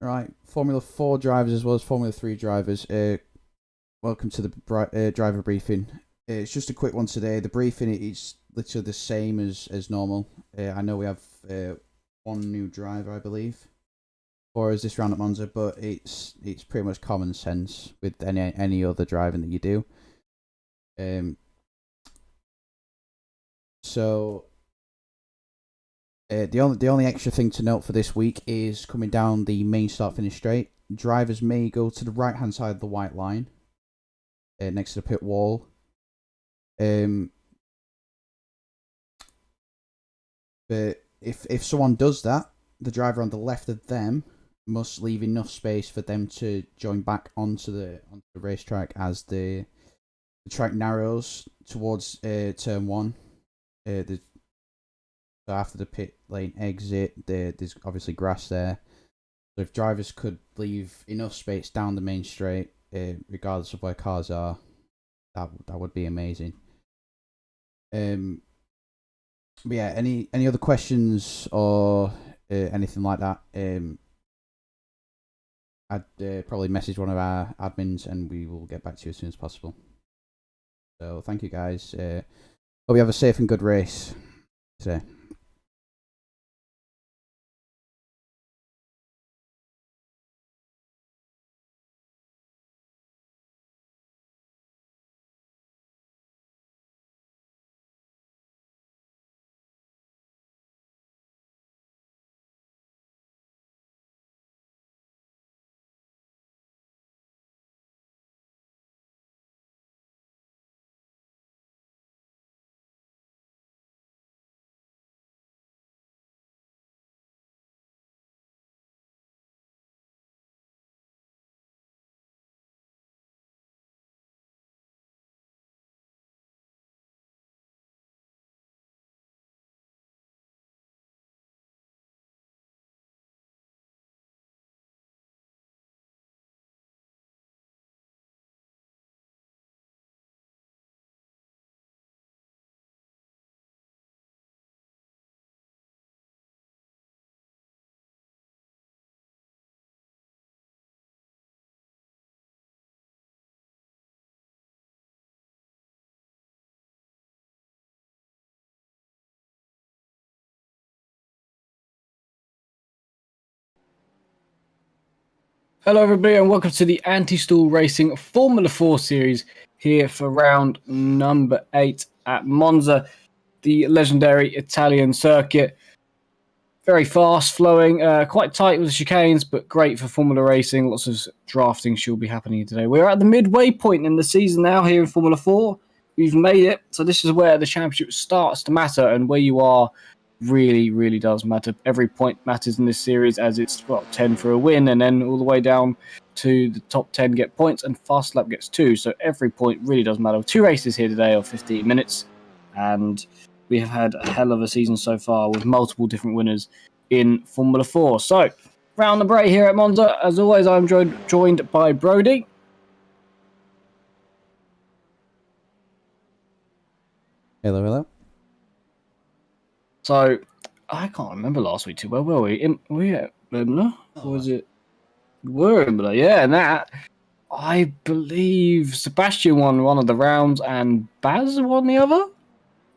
Right, Formula 4 drivers as well as Formula 3 drivers. Welcome to the driver briefing. It's just a quick one today. The briefing is literally the same as normal. I know we have one new driver, I believe, for us this round at Monza, but it's pretty much common sense with any other driving that you do. So the only extra thing to note for this week is coming down the main start finish straight. Drivers may go to the right hand side of the white line, next to the pit wall. But if someone does that, the driver on the left of them must leave enough space for them to join back onto the racetrack as the track narrows towards turn one. So after the pit lane exit, there's obviously grass there. So if drivers could leave enough space down the main straight, regardless of where cars are, that would be amazing. But yeah, any other questions or anything like that? I'd probably message one of our admins and we will get back to you as soon as possible. So thank you guys. Hope you have a safe and good race today. Hello everybody and welcome to the Anti-Stall Racing Formula 4 series here for round number 8 at Monza, the legendary Italian circuit. Very fast flowing, quite tight with the chicanes, but great for Formula Racing. Lots of drafting should be happening today. We're at the midway point in the season now here in Formula 4. We've made it, so this is where the championship starts to matter, and where you are really does matter. Every point matters in this series, as it's 10 for a win, and then all the way down to the top 10 get points, and fast lap gets 2. So every point really does matter. 2 races here today of 15 minutes, and we have had a hell of a season so far with multiple different winners in Formula 4. So round number 8 here at Monza. As always, I'm joined by Brody. Hello. So, I can't remember last week too well, were we? Were we at Imola? Or was it? We were Imola, yeah, and that, I believe Sebastian won one of the rounds and Baz won the other?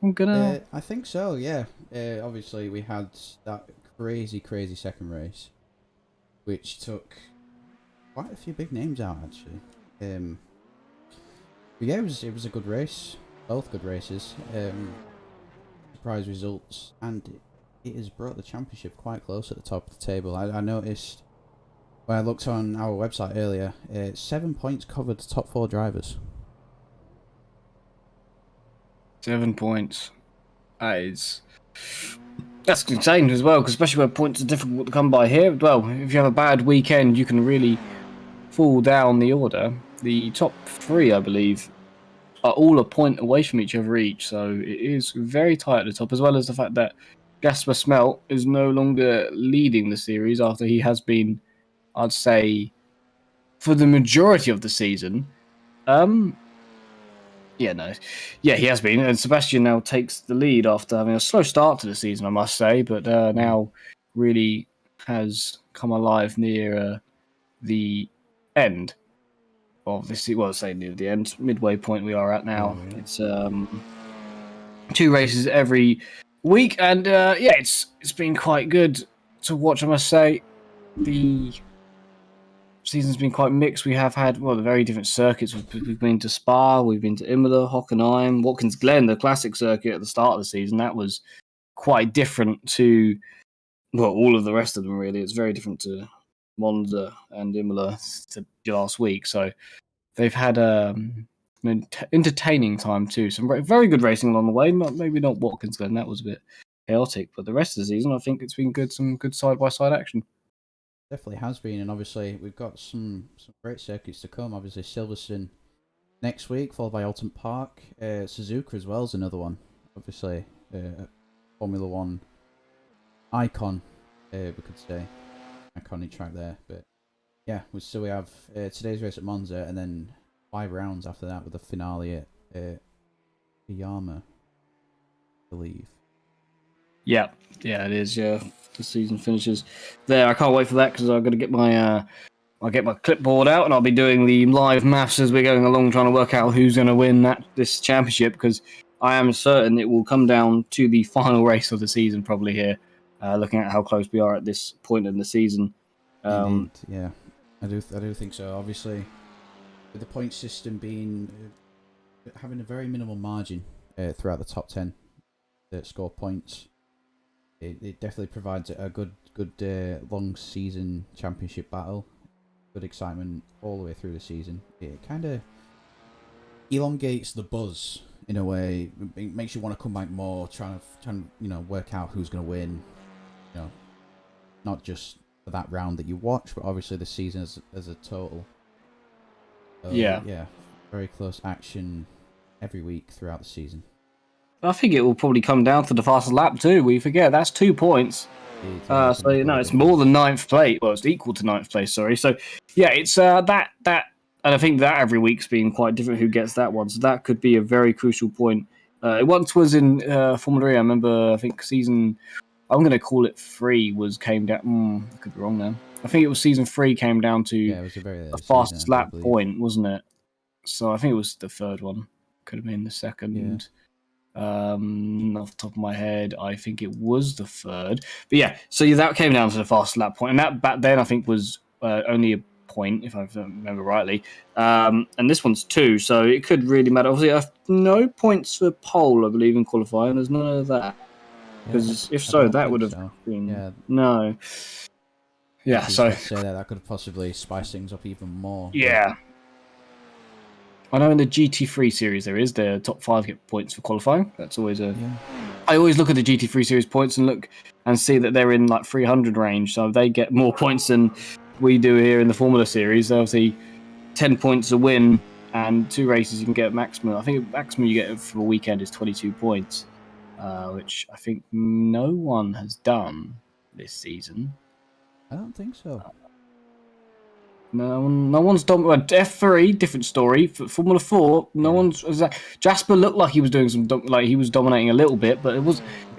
I think so, yeah. Obviously, we had that crazy second race, which took quite a few big names out, actually. But yeah, it was a good race. Both good races. Surprise results, and it has brought the championship quite close at the top of the table. I noticed when I looked on our website earlier, 7 points covered the top 4 drivers. 7 points. That's insane as well, because especially where points are difficult to come by here. Well, if you have a bad weekend, you can really fall down the order. The top 3, I believe, are all a point away from each other each, so it is very tight at the top, as well as the fact that Jasper Smelt is no longer leading the series after he has been, I'd say, for the majority of the season. He has been, and Sebastian now takes the lead after having a slow start to the season, I must say, but now really has come alive near the end of this. Well, say near the end, midway point we are at now. Yeah. It's 2 races every week, and it's been quite good to watch. I must say, the season's been quite mixed. We have had the very different circuits. We've been to Spa, we've been to Imola, Hockenheim, Watkins Glen, the classic circuit at the start of the season. That was quite different to all of the rest of them. Really, it's very different to Monza and Imola to last week. So they've had an entertaining time too. Some very good racing along the way. Maybe not Watkins Glen. That was a bit chaotic, but the rest of the season, I think it's been good. Some good side by side action. Definitely has been, and obviously we've got some great circuits to come. Obviously Silverstone next week, followed by Alton Park. Suzuka as well is another one. Obviously, Formula One icon, we could say, iconic track there. But yeah, we have today's race at Monza, and then 5 rounds after that with the finale at Iyama, I believe. Yeah, it is. Yeah, the season finishes there. I can't wait for that because I've got to get my I'll get my clipboard out and I'll be doing the live maths as we're going along, trying to work out who's going to win this championship. Because I am certain it will come down to the final race of the season, probably here. Looking at how close we are at this point in the season. Indeed, yeah, I do think so. Obviously, with the point system being having a very minimal margin throughout the top 10 that score points. It definitely provides a good long season championship battle. Good excitement all the way through the season. It kind of elongates the buzz in a way. It makes you want to come back more, trying to work out who's going to win. Not just for that round that you watch, but obviously the season as a total. So, yeah, very close action every week throughout the season. I think it will probably come down to the fastest lap too. We forget that's 2 points. So it's more than 9th place. Well, it's equal to 9th place. Sorry. So yeah, it's that, and I think that every week's been quite different. Who gets that one? So that could be a very crucial point. It once was in Formula E. I remember. I think season. I'm going to call it 3 came down. I could be wrong now. I think it was season 3 came down to it was a very the fastest lap point, wasn't it? So I think it was the 3rd one. Could have been the 2nd. Yeah. Off the top of my head, I think it was the 3rd. But yeah, so that came down to the fastest lap point, and that back then I think was only a point, if I remember rightly. And this one's 2, so it could really matter. Obviously, no points for pole, I believe, in qualifying. There's none of that. Because if so, that would have been no. Yeah, so say that could have possibly spiced things up even more. Yeah. I know in the GT3 series the top 5 get points for qualifying. That's always I always look at the GT3 series points and look and see that they're in like 300 range, so they get more points than we do here in the Formula series. Obviously, 10 points a win and 2 races you can get maximum. I think maximum you get for a weekend is 22 points, which I think no one has done this season. I don't think so. No one's dominated. F3, different story. For Formula 4, no one's. Jasper looked like he was doing he was dominating a little bit, but it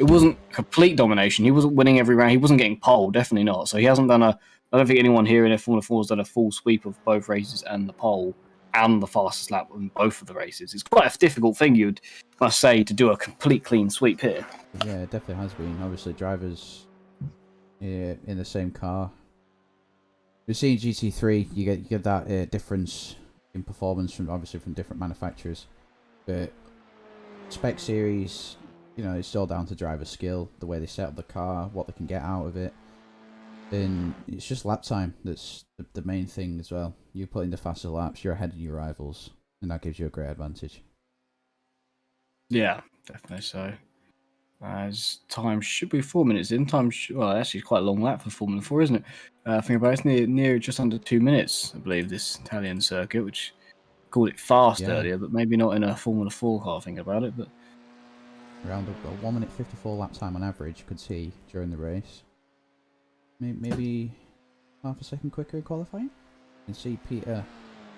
wasn't complete domination. He wasn't winning every round. He wasn't getting pole, definitely not. So he hasn't done I don't think anyone here in Formula 4 has done a full sweep of both races and the pole and the fastest lap in both of the races. It's quite a difficult thing, must say, to do a complete clean sweep here. Yeah, it definitely has been. Obviously, drivers in the same car. We're seeing GT3, you get that difference in performance from different manufacturers, but spec series, it's all down to driver skill, the way they set up the car, what they can get out of it, and it's just lap time that's the main thing as well. You put in the faster laps, you're ahead of your rivals, and that gives you a great advantage. Yeah, definitely so. As time should be 4 minutes in. Actually, it's quite a long lap for Formula 4, isn't it? I think about it's near just under 2 minutes, I believe, this Italian circuit, which called it fast earlier, but maybe not in a Formula 4 car, think about it. But around a 1 minute 54 lap time on average, you could see during the race. Maybe half a second quicker in qualifying. You can see Peter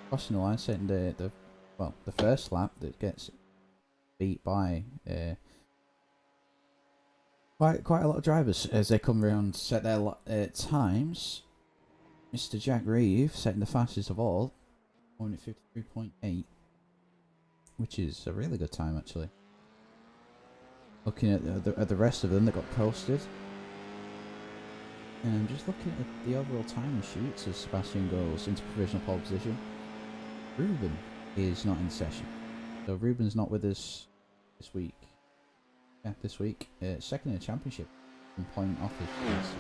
crossing the line, setting the first lap that gets beat by Quite a lot of drivers as they come around set their times. Mr. Jack Reeve setting the fastest of all, going at 53.8, which is a really good time actually. Looking at the rest of them that got posted, and I'm just looking at the overall time sheets as Sebastian goes into provisional pole position. Ruben is not in session, so Ruben's not with us this week. Yeah, this week. Second in the championship, and point off his first.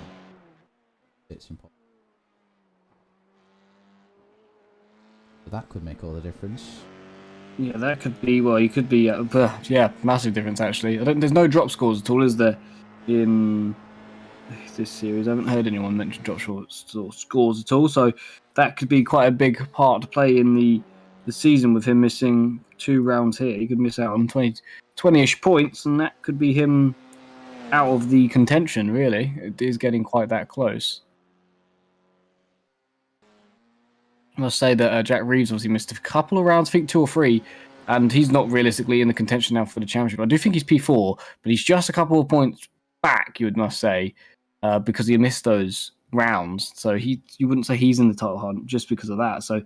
It's important. So that could make all the difference. Yeah, that could be. Well, you could be. Yeah, massive difference actually. There's no drop scores at all, is there? In this series, I haven't heard anyone mention drop scores at all. So that could be quite a big part to play in the season with him missing 2 rounds here. He could miss out on 20-ish points, and that could be him out of the contention. Really, it is getting quite that close. I must say that Jack Reeves obviously missed a couple of rounds, I think 2 or 3, and he's not realistically in the contention now for the championship. I do think he's P4, but he's just a couple of points back, you must say, because he missed those rounds. So you wouldn't say he's in the title hunt just because of that. So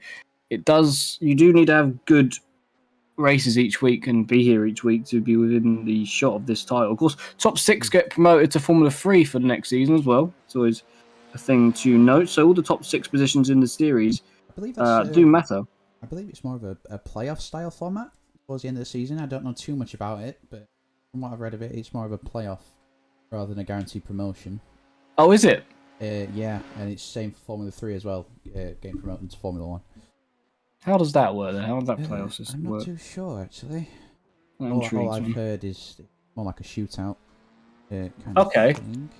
you do need to have good races each week and be here each week to be within the shot of this title. Of course, top 6 get promoted to Formula 3 for the next season as well. It's always a thing to note. So all the top 6 positions in the series I believe that's do matter. I believe it's more of a playoff style format towards the end of the season. I don't know too much about it, but from what I've read of it, it's more of a playoff rather than a guaranteed promotion. Oh, is it? Yeah, and it's same for Formula 3 as well, getting promoted to Formula 1. How does that work then? How does that playoff system I'm not work? too sure, actually. That All I've intrigues me. heard is more like a shootout kind Okay. of thing.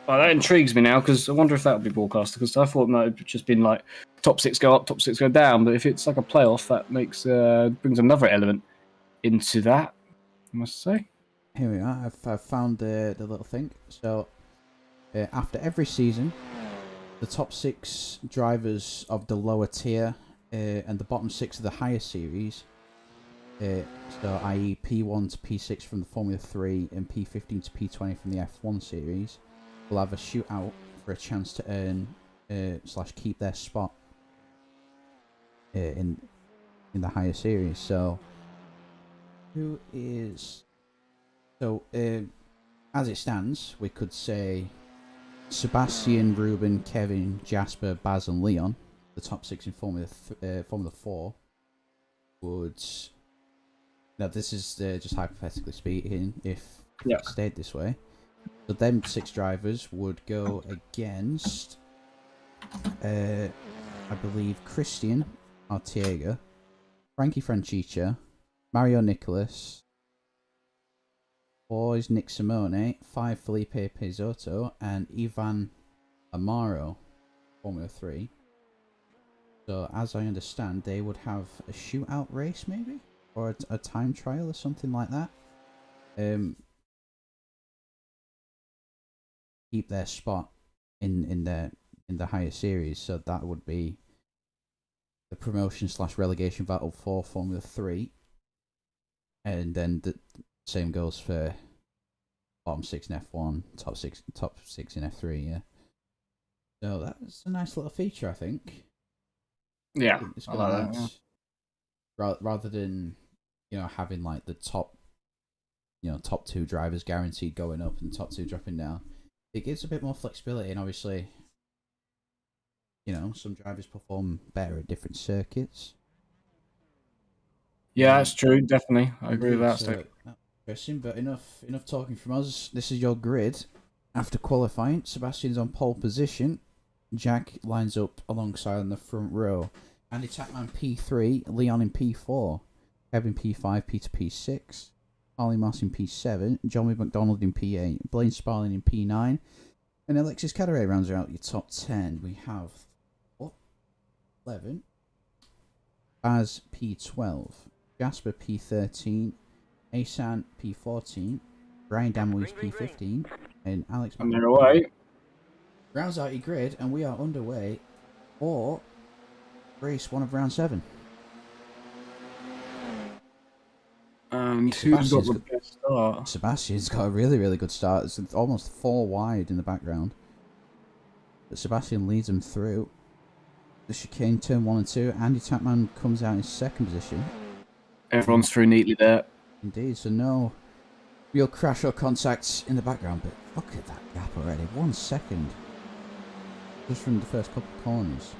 Well, that intrigues me now because I wonder if that would be broadcast. Because I thought it might have just been like top 6 go up, top 6 go down. But if it's like a playoff, that makes brings another element into that, I must say. Here we are. I've found the little thing. So after every season, the top 6 drivers of the lower tier and the bottom 6 of the higher series, so i.e. P1 to P6 from the Formula 3 and P15 to P20 from the F1 series, will have a shootout for a chance to earn / keep their spot in the higher series. So who is as it stands, we could say Sebastian, Ruben, Kevin, Jasper, Baz, and Leon, the top 6 in Formula 4, would. Now, this is just hypothetically speaking, if it stayed this way. So, them 6 drivers would go against, I believe, Christian Artiega, Frankie Francica, Mario Nicolas, 4 is Nick Simone, 5 Felipe Pizotto, and Ivan Amaro, Formula 3. So, as I understand, they would have a shootout race, maybe? Or a time trial or something like that. Keep their spot in the higher series, so that would be the promotion / relegation battle for Formula 3. And then the same goes for bottom 6 in F1, top six in F3, yeah. So that's a nice little feature, I think. Yeah, It's I like that, yeah. Rather than having like the top 2 drivers guaranteed going up and top 2 dropping down. It gives a bit more flexibility, and obviously, some drivers perform better at different circuits. Yeah, that's true. Definitely, I agree with that. So interesting, but enough talking from us. This is your grid. After qualifying, Sebastian's on pole position. Jack lines up alongside on the front row. Andy Tapman P3, Leon in P4, Kevin P5, Peter P6, Ollie Moss in P7, Johnny McDonald in P8, Blaine Sparling in P9, and Alexis Cadere rounds out your top 10. We have 11, Baz P12, Jasper P13, Asan P14, Brian Damley's P15, and Alex McDonald rounds out your grid, and we are underway for race 1 of round 7. And who's got the best start? Sebastian's got a really, really good start. It's almost 4 wide in the background. But Sebastian leads him through the chicane, turn 1 and 2. Andy Tapman comes out in second position. Everyone's through neatly there. Indeed, so no real crash or contacts in the background, but look at that gap already. 1 second. Just from the first couple of corners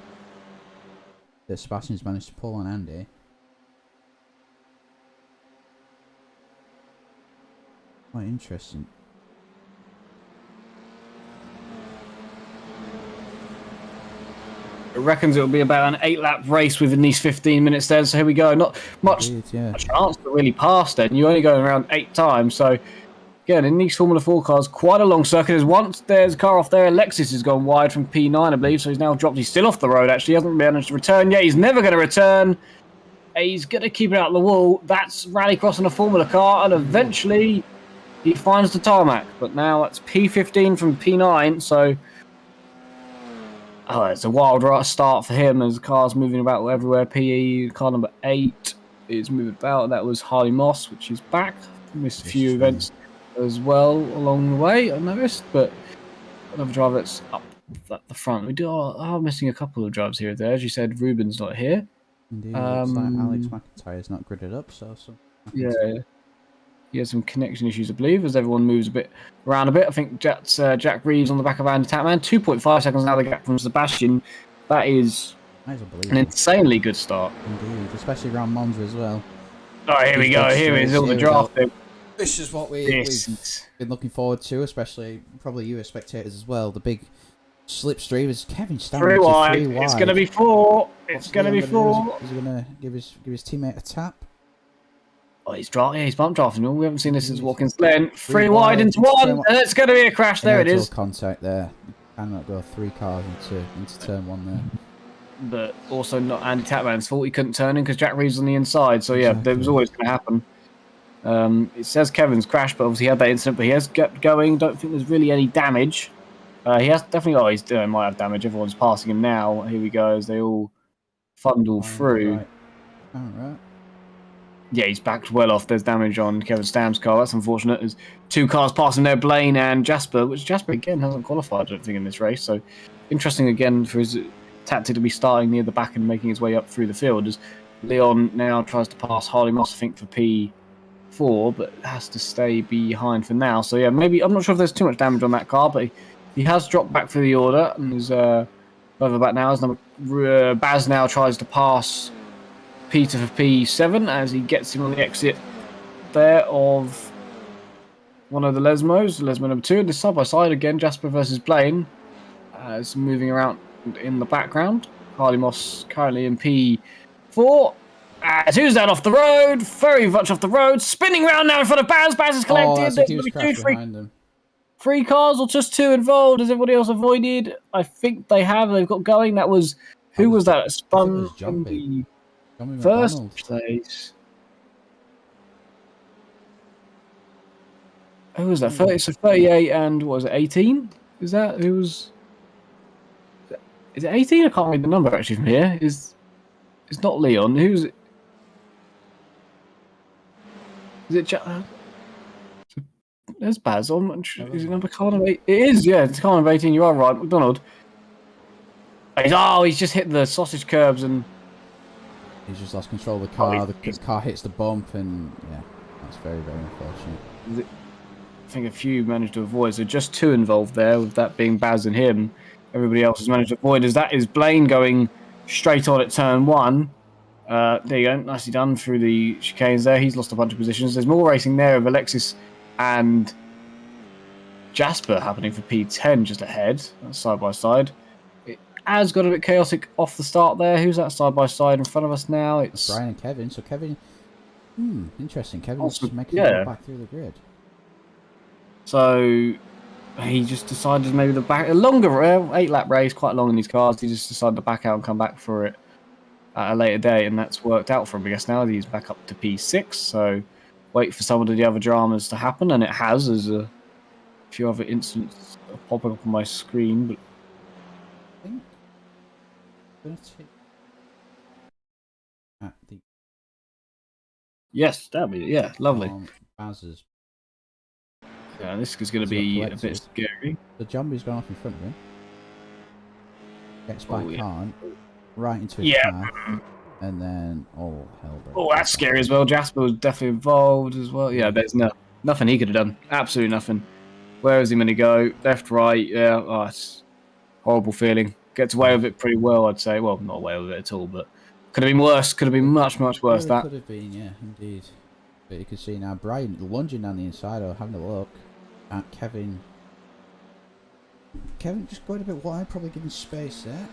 that Sebastian's managed to pull on Andy. Quite interesting. It reckons it'll be about an 8-lap race within these 15 minutes then, so here we go. Not much Indeed, a chance to really pass then. You're only going around 8 times, so again, in these Formula 4 cars, quite a long circuit. There's a car off there. Alexis has gone wide from P9, I believe, so he's now dropped. He's still off the road, actually. He hasn't managed to return yet. He's never going to return. He's going to keep it out of the wall. That's rallycross in a Formula car, and eventually he finds the tarmac. But now that's P15 from P9, so it's a wild start for him as the car's moving about everywhere. PE, car number 8 is moving about. That was Harley Moss, which is back. Missed a few events as well along the way, I noticed, but another driver that's up at the front. We are missing a couple of drivers here and there. As you said, Ruben's not here. Indeed, looks like Alex McIntyre's not gridded up, so yeah, he has some connection issues, I believe, as everyone moves around a bit. I think Jack Reeves on the back of Andy Tapman, 2.5 seconds now the gap from Sebastian. That is an insanely good start. Indeed, especially around Monza as well. Oh, here we go. Here is all the drafting. This is what we've been looking forward to, especially probably you as spectators as well. The big slipstream is Kevin standing 3 wide. It's going to be 4. It's going to be 4. Is he going to give his teammate a tap? Oh, he's bump drafting. We haven't seen this since Watkins Glen. 3 wide into 1, and it's going to be a crash. There it is. Contact there. Cannot go 3 cars into turn 1 there. But also not Andy Tapman's fault. He couldn't turn in because Jack Reeves on the inside. So yeah, exactly. That was always going to happen. It says Kevin's crashed, but obviously he had that incident. But he has kept going. Don't think there's really any damage. He has definitely. Oh, he's doing. Might have damage. Everyone's passing him now. Here we go as they all fundle through. Right. All right. Yeah, he's backed well off. There's damage on Kevin Stam's car. That's unfortunate. There's 2 cars passing there, Blaine and Jasper, which Jasper, again, hasn't qualified, I don't think, in this race. So, interesting, again, for his tactic to be starting near the back and making his way up through the field. As Leon now tries to pass Harley Moss, I think, for P4, but has to stay behind for now. So, yeah, maybe, I'm not sure if there's too much damage on that car, but he has dropped back through the order and is further back now. As Baz now tries to pass Peter for P7 as he gets him on the exit there of one of the Lesmos, Lesmo number 2. This side by side again, Jasper versus Blaine, as moving around in the background. Harley Moss currently in P4. As who's that off the road? Very much off the road. Spinning round now in front of Baz. Baz is collected. There's going to be 2, 3 cars or just 2 involved. Has everybody else avoided? I think they have. They've got going. That was who was that? Spun in the first place. Who was that? 30, so 38 and what was it, 18? Is that who was? Is it 18? I can't read the number actually from here. It's not Leon. Who's it? Is it? There's Baz on. Is it number car number 8? It is. Yeah, it's car number 18. You are right, McDonald. He's just hit the sausage curbs and. He's just lost control of the car. The car hits the bump, and yeah, that's very, very unfortunate. I think a few managed to avoid, so just 2 involved there, with that being Baz and him. Everybody else has managed to avoid, as that is Blaine going straight on at turn 1. There you go, nicely done through the chicanes there. He's lost a bunch of positions. There's more racing there of Alexis and Jasper happening for P10 just ahead, side by side. Has got a bit chaotic off the start there. Who's that side by side in front of us now? It's Brian and Kevin. So Kevin, interesting. Kevin's making it back through the grid. So he just decided maybe a longer 8-lap race, quite long in these cars. He just decided to back out and come back for it at a later date, and that's worked out for him. I guess now he's back up to P6. So wait for some of the other dramas to happen, and it has. There's a few other incidents popping up on my screen, but. At the Yes, that'd be lovely. Baz's. Yeah, this is going to He's got be a collected. bit scary. The Jumbie's gone off in front of him. Gets back Oh, yeah. on, right into his path, and then all hell breaks. Oh, that's scary as well. Jasper was definitely involved as well. Yeah, there's nothing he could have done. Absolutely nothing. Where is he going to go? Left, right? Yeah. Oh, it's a horrible feeling. Gets away with it pretty well, I'd say. Well, not away with it at all, but could have been worse. Could have been much worse. Really that could have been, yeah, indeed. But you can see now Brian lunging down the inside or having a look at Kevin. Kevin just going a bit wide, probably giving space there.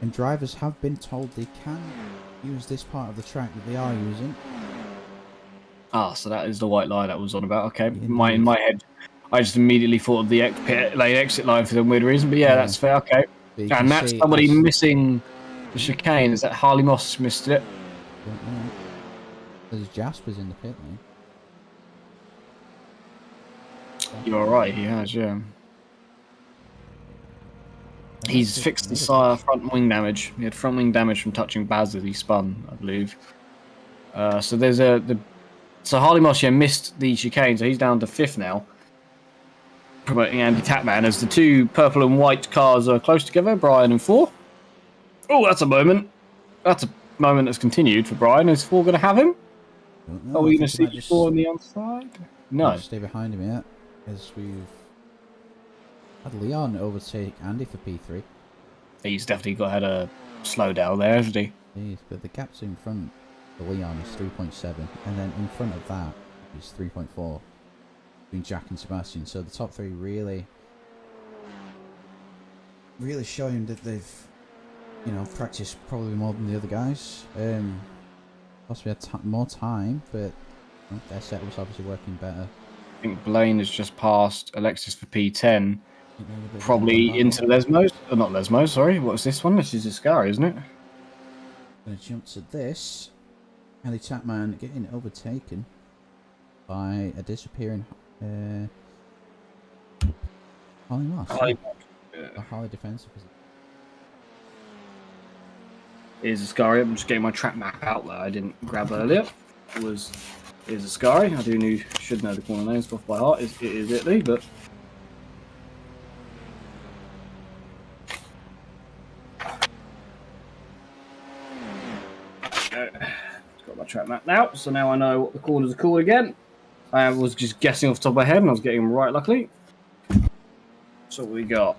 And drivers have been told they can use this part of the track that they are using. Ah, so that is the white line that was on about. Okay, in my head, I just immediately thought of the exit line for some weird reason. But yeah, that's fair. Okay, and that's somebody missing the chicane. Is that Harley Moss missed it? There's Jasper's in the pit lane. You're right, he has, yeah. He's fixed his front wing damage. He had front wing damage from touching Baz as he spun, I believe. So there's so Harley Moss missed the chicane, so he's down to 5th now. Promoting Andy Tatman as the two purple and white cars are close together, Brian and 4. Oh, that's a moment. That's a moment that's continued for Brian. Is 4 going to have him? Are we going to see 4 on the outside? No. Stay behind him yet, as we've had Leon overtake Andy for P3. He's definitely had a slowdown there, hasn't he? But the gaps in front for Leon is 3.7, and then in front of that is 3.4 between Jack and Sebastian. So the top 3 really showing that they've, practiced probably more than the other guys. Possibly had more time, but their setup's obviously working better. I think Blaine has just passed Alexis for P10. Probably into Lesmos. Not Lesmos, sorry. What's this one? This is Ascari, isn't it? Gonna jump to this. Andy Tatman getting overtaken by a disappearing Harley Moss. A Harley defensive. Here's Ascari. I'm just getting my track map out there. I didn't grab earlier. Here's Ascari. I should know the corner names off by heart. It is Italy, but. Got my track map now, so now I know what the corners are called again. I was just guessing off the top of my head, and I was getting them right, luckily. So what we got?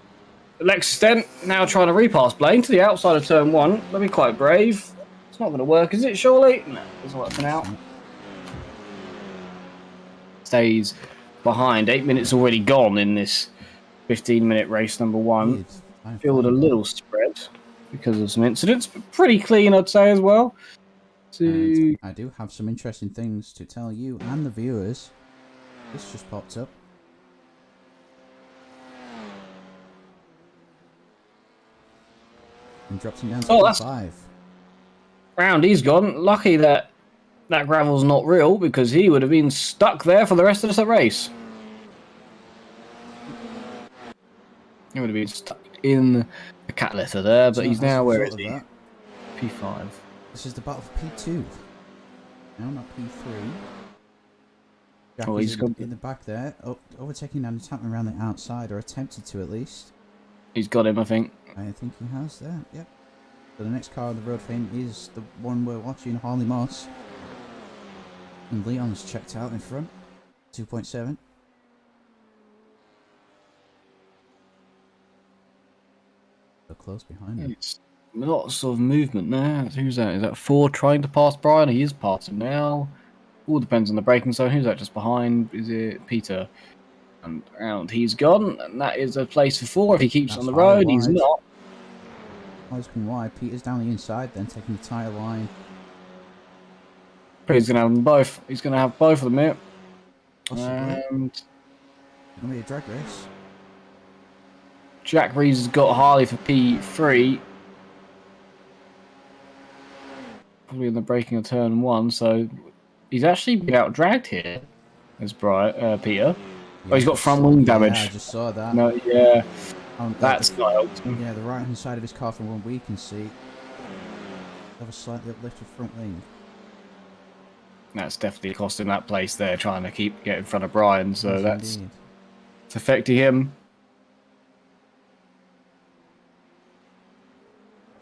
Alexis then, now trying to repass Blaine to the outside of turn 1. Let me quite brave. It's not going to work, is it, surely? No, it doesn't work for now. Stays behind. 8 minutes already gone in this 15-minute race number 1. Filled a little spread because of some incidents, but pretty clean, I'd say, as well. And I do have some interesting things to tell you and the viewers. This just popped up. And drops him down to 5. Round, he's gone. Lucky that gravel's not real, because he would have been stuck there for the rest of the race. He would have been stuck in the cat litter there, but he's now, where is he? P5. This is the battle for P2. No, not P3. Jack he's in the back there, overtaking and attacking around the outside, or attempted to at least. He's got him, I think. I think he has there, yep. So the next car on the road for him is the one we're watching, Harley Moss. And Leon's checked out in front, 2.7. So close behind him. It's lots of movement there. Who's that? Is that 4 trying to pass Brian? He is passing now. All depends on the braking zone. Who's that just behind? Is it Peter? And round he's gone, and that is a place for 4 if he keeps on the road. He's not. Harley's coming wide. Peter's down the inside, then taking the tyre line. He's going to have them both. He's going to have both of them here. And it's going to be a drag race. Jack Reeves has got Harley for P3. Probably in the braking of turn 1, so he's actually been out dragged here as Peter. Oh, he's got front wing damage. Yeah, I just saw that. No, yeah. That's not helped. Yeah, the right hand side of his car from what we can see. have a slightly uplifted front wing. That's definitely costing that place there, trying to get in front of Brian. So Yes, that's indeed. it's affecting him.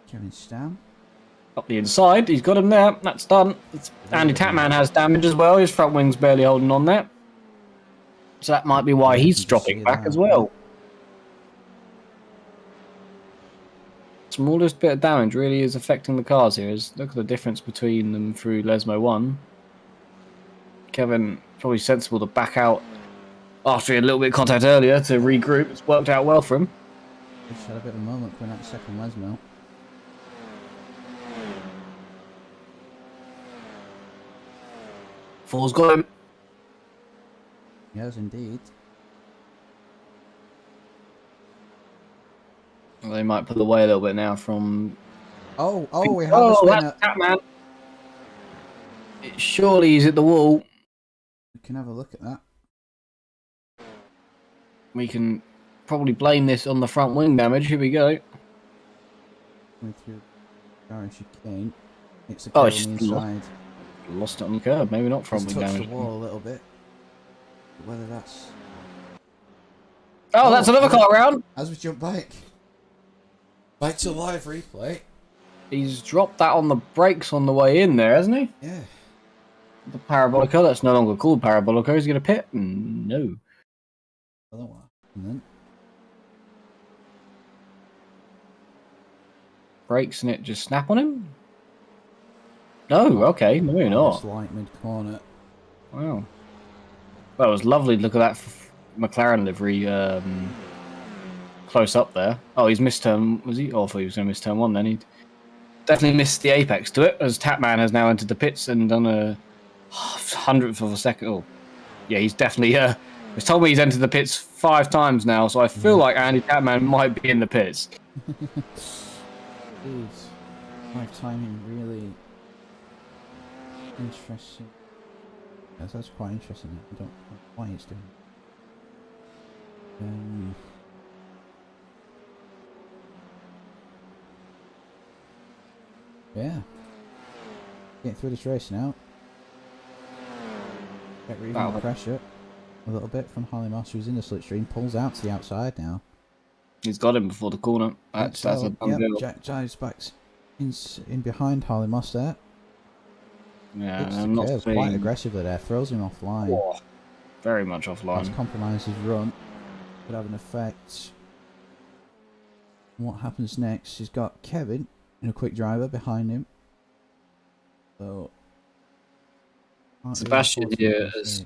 Kevin Stam. Up the inside, he's got him there. That's done. Andy Tatman has damage as well. His front wing's barely holding on there. So that might be why Yeah, he's dropping back as well. Smallest bit of damage really is affecting the cars here. Look at the difference between them through Lesmo 1. Kevin, probably sensible to back out after he had a little bit of contact earlier to regroup. It's worked out well for him. Just had a bit of a moment coming out second Lesmo. Four's got him. Yes, indeed. Well, they might pull away a little bit now from... Oh, we have a spinner. That's Tatman. Surely he's at the wall. We can have a look at that. We can probably blame this on the front wing damage. Here we go. Coming through Garage chicane. It's a Oh, on it's the inside. Lost it on the curb. Maybe not front It's wing touched damage. the wall a little bit. But whether that's... Oh, that's another car around. As we jump back. Back to live replay. He's dropped that on the brakes on the way in there, hasn't he? Yeah. The Parabolica, that's no longer called Parabolica. Is he going to pit? No. I don't want to. And then Brakes and it just snap on him? No, okay, no, you're not. light mid corner. Wow. That was lovely. Look at that McLaren livery close up there. Oh, he's missed turn. Was he? Oh, I thought he was going to miss turn 1 then. He definitely missed the apex to it, as Tatman has now entered the pits and done a 100th of a second. Oh, yeah, he's definitely. He's told me he's entered the pits 5 times now, so I feel like Andy Tatman might be in the pits. Dude, live timing really interesting. Yes, that's quite interesting. I don't know why it's doing. Yeah. Getting through this race now. Get rid of the pressure a little bit from Harley Moss, who's in the slipstream. Pulls out to the outside now. He's got him before the corner. That's a done deal. Jack Jives back in behind Harley Moss there. Yeah, It's I'm not seeing... quite aggressively there. Throws him offline. Oh, very much offline. That's compromised his run. Could have an effect. And what happens next? He's got Kevin in a quick driver behind him. So Sebastian here has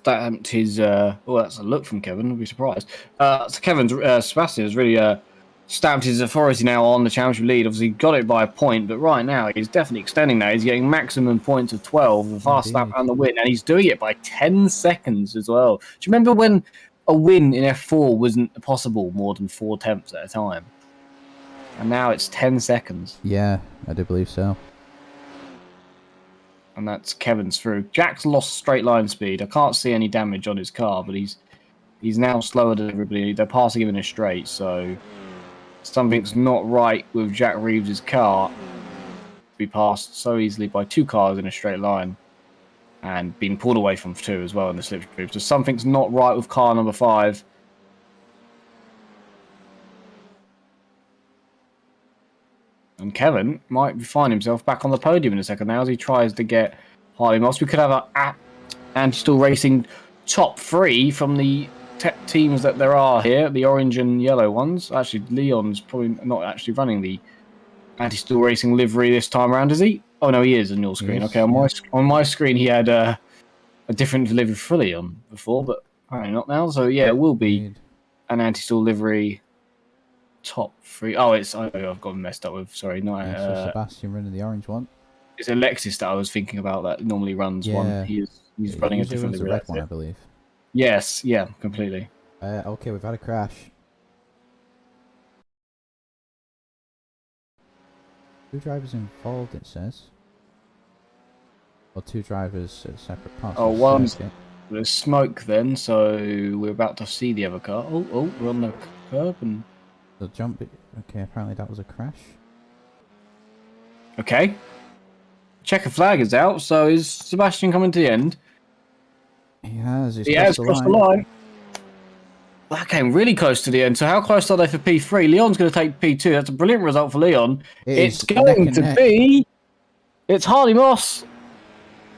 stamped his. Oh, that's a look from Kevin. I'll be surprised. So Sebastian has really stamped his authority now on the championship lead. Obviously, got it by a point, but right now he's definitely extending that. He's getting maximum points of 12, the fast lap and the win, and he's doing it by 10 seconds as well. Do you remember when a win in F4 wasn't possible more than 4 attempts at a time? And now it's 10 seconds. Yeah, I do believe so. And that's Kevin's through. Jack's lost straight line speed. I can't see any damage on his car, but he's now slower than everybody. They're passing him in a straight, so something's not right with Jack Reeves' car. Be passed so easily by 2 cars in a straight line and being pulled away from 2 as well in the slipstream. So something's not right with car number 5. And Kevin might find himself back on the podium in a second now as he tries to get Harley Moss. We could have a Anti-Stall Racing top 3 from the teams that there are here, the orange and yellow ones. Actually, Leon's probably not actually running the Anti-Stall Racing livery this time around, is he? Oh, no, he is on your screen. Okay, on my screen he had a different livery for Leon before, but apparently not now. So, yeah, it will be an Anti-Stall livery top 3. Oh, I've got messed up with. Sorry, not. So Sebastian running the orange one. It's Alexis that I was thinking about that normally runs one. He's running a different livery. Red one, I believe. Yes, yeah, completely. Okay, we've had a crash. 2 drivers involved, it says. Or 2 drivers at separate parts. Oh, one's there's smoke then, so we're about to see the other car. Oh, we're on the curb and the jump. Okay, apparently that was a crash. Okay. Checker flag is out, so is Sebastian coming to the end? He has. He has crossed the line. That came really close to the end. So how close are they for P3? Leon's going to take P2. That's a brilliant result for Leon. It's going to be... It's Harley Moss.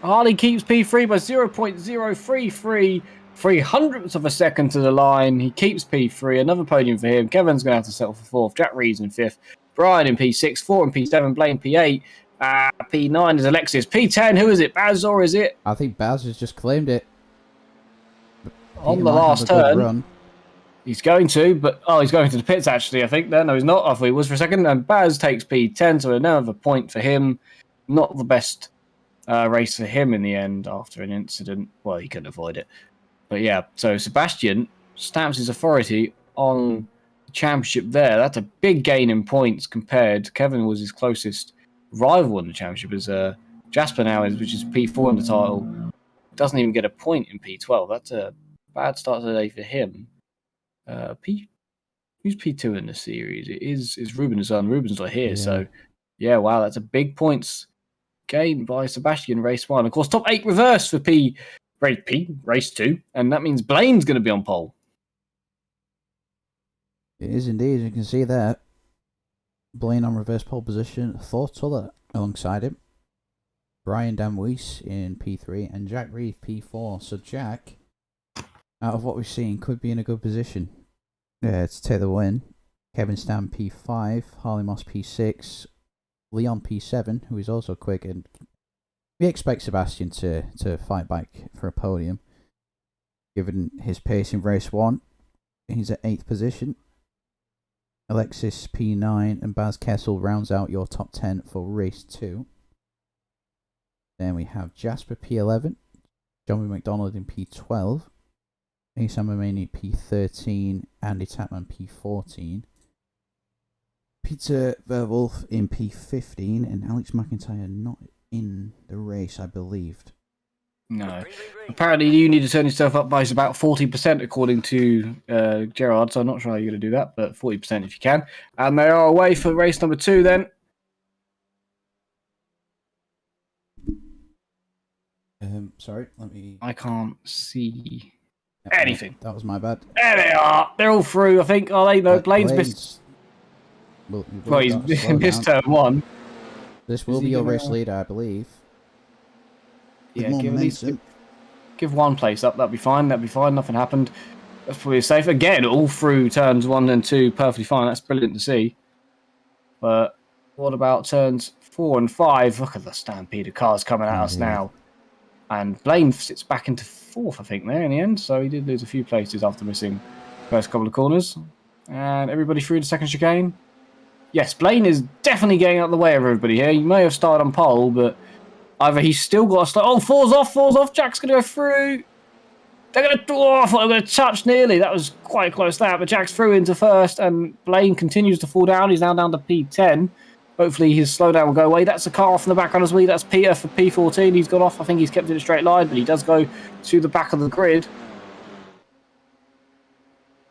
Harley keeps P3 by 0.033 300ths of a second to the line. He keeps P3. Another podium for him. Kevin's going to have to settle for fourth. Jack Reeves in fifth. Brian in P6. 4 in P7. Blaine P8. P9 is Alexis. P10, who is it? Baz or is it? I think Baz has just claimed it. On the last turn. He's going to, but... Oh, he's going to the pits, actually, I think. No, he's not. I thought he was for a second. And Baz takes P10, so another point for him. Not the best race for him in the end after an incident. Well, he couldn't avoid it. But yeah, so Sebastian stamps his authority on the championship there. That's a big gain in points compared. Kevin was his closest rival in the championship, as Jasper now is, which is P4 in the title. Doesn't even get a point in P12. That's a bad start to the day for him. Who's P2 in the series? It is Ruben's son. Ruben's not here, so yeah, wow, that's a big points gain by Sebastian race 1. Of course, top 8 reverse for race 2, and that means Blaine's going to be on pole. It is indeed. You can see that Blaine on reverse pole position. Thor Tuller alongside him. Brian Damwees in P3 and Jack Reeve P4. So Jack, out of what we've seen, could be in a good position to take the win. Kevin Stam P5, Harley Moss P6, Leon P7, who is also quick, and we expect Sebastian to fight back for a podium, given his pace in race 1. He's at 8th position. Alexis P9 and Baz Kessel rounds out your top 10 for race 2. Then we have Jasper P11, Johnny McDonald in P12, Ace Amamani P13, Andy Tapman P14, Peter Verwolf in P15, and Alex McIntyre not in the race, I believed. No. Apparently you need to turn yourself up by about 40% according to Gerard, so I'm not sure how you're going to do that, but 40% if you can. And they are away for race number 2 then. Sorry, let me... I can't see anything. That was my bad. There they are. They're all through, I think. Are they? No, Blaine's missed... Well, he's missed turn 1. This will be your race leader, I believe. Yeah, give one place up. That'd be fine. Nothing happened. That's probably safe. Again, all through turns 1 and 2, perfectly fine. That's brilliant to see. But what about turns 4 and 5? Look at the stampede of cars coming at us now. And Blaine sits back into 4th, I think, there in the end. So he did lose a few places after missing the first couple of corners. And everybody through the second chicane. Yes, Blaine is definitely getting out of the way of everybody here. He may have started on pole, but either he's still got to start... Oh, four's off. Jack's going to go through. They're going to... Oh, I thought they were going to touch nearly. That was quite close to that, but Jack's through into first, and Blaine continues to fall down. He's now down to P10. Hopefully his slowdown will go away. That's a car off in the background as well. That's Peter for P14. He's gone off. I think he's kept it in a straight line, but he does go to the back of the grid.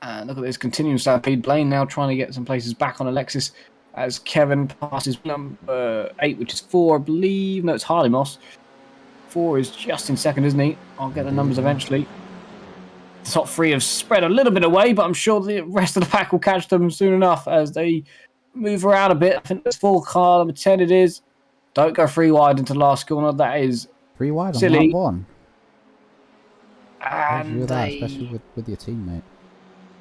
And look at this continuing stampede. Blaine now trying to get some places back on Alexis as Kevin passes number 8, which is 4, I believe. No, it's Harley Moss. 4 is just in second, isn't he? I'll get the numbers eventually. The top 3 have spread a little bit away, but I'm sure the rest of the pack will catch them soon enough as they move around a bit. I think that's 4 car, number 10 it is. Don't go 3 wide into the last corner. That is 3 wide silly. On lap 1. And do that, especially with your teammate.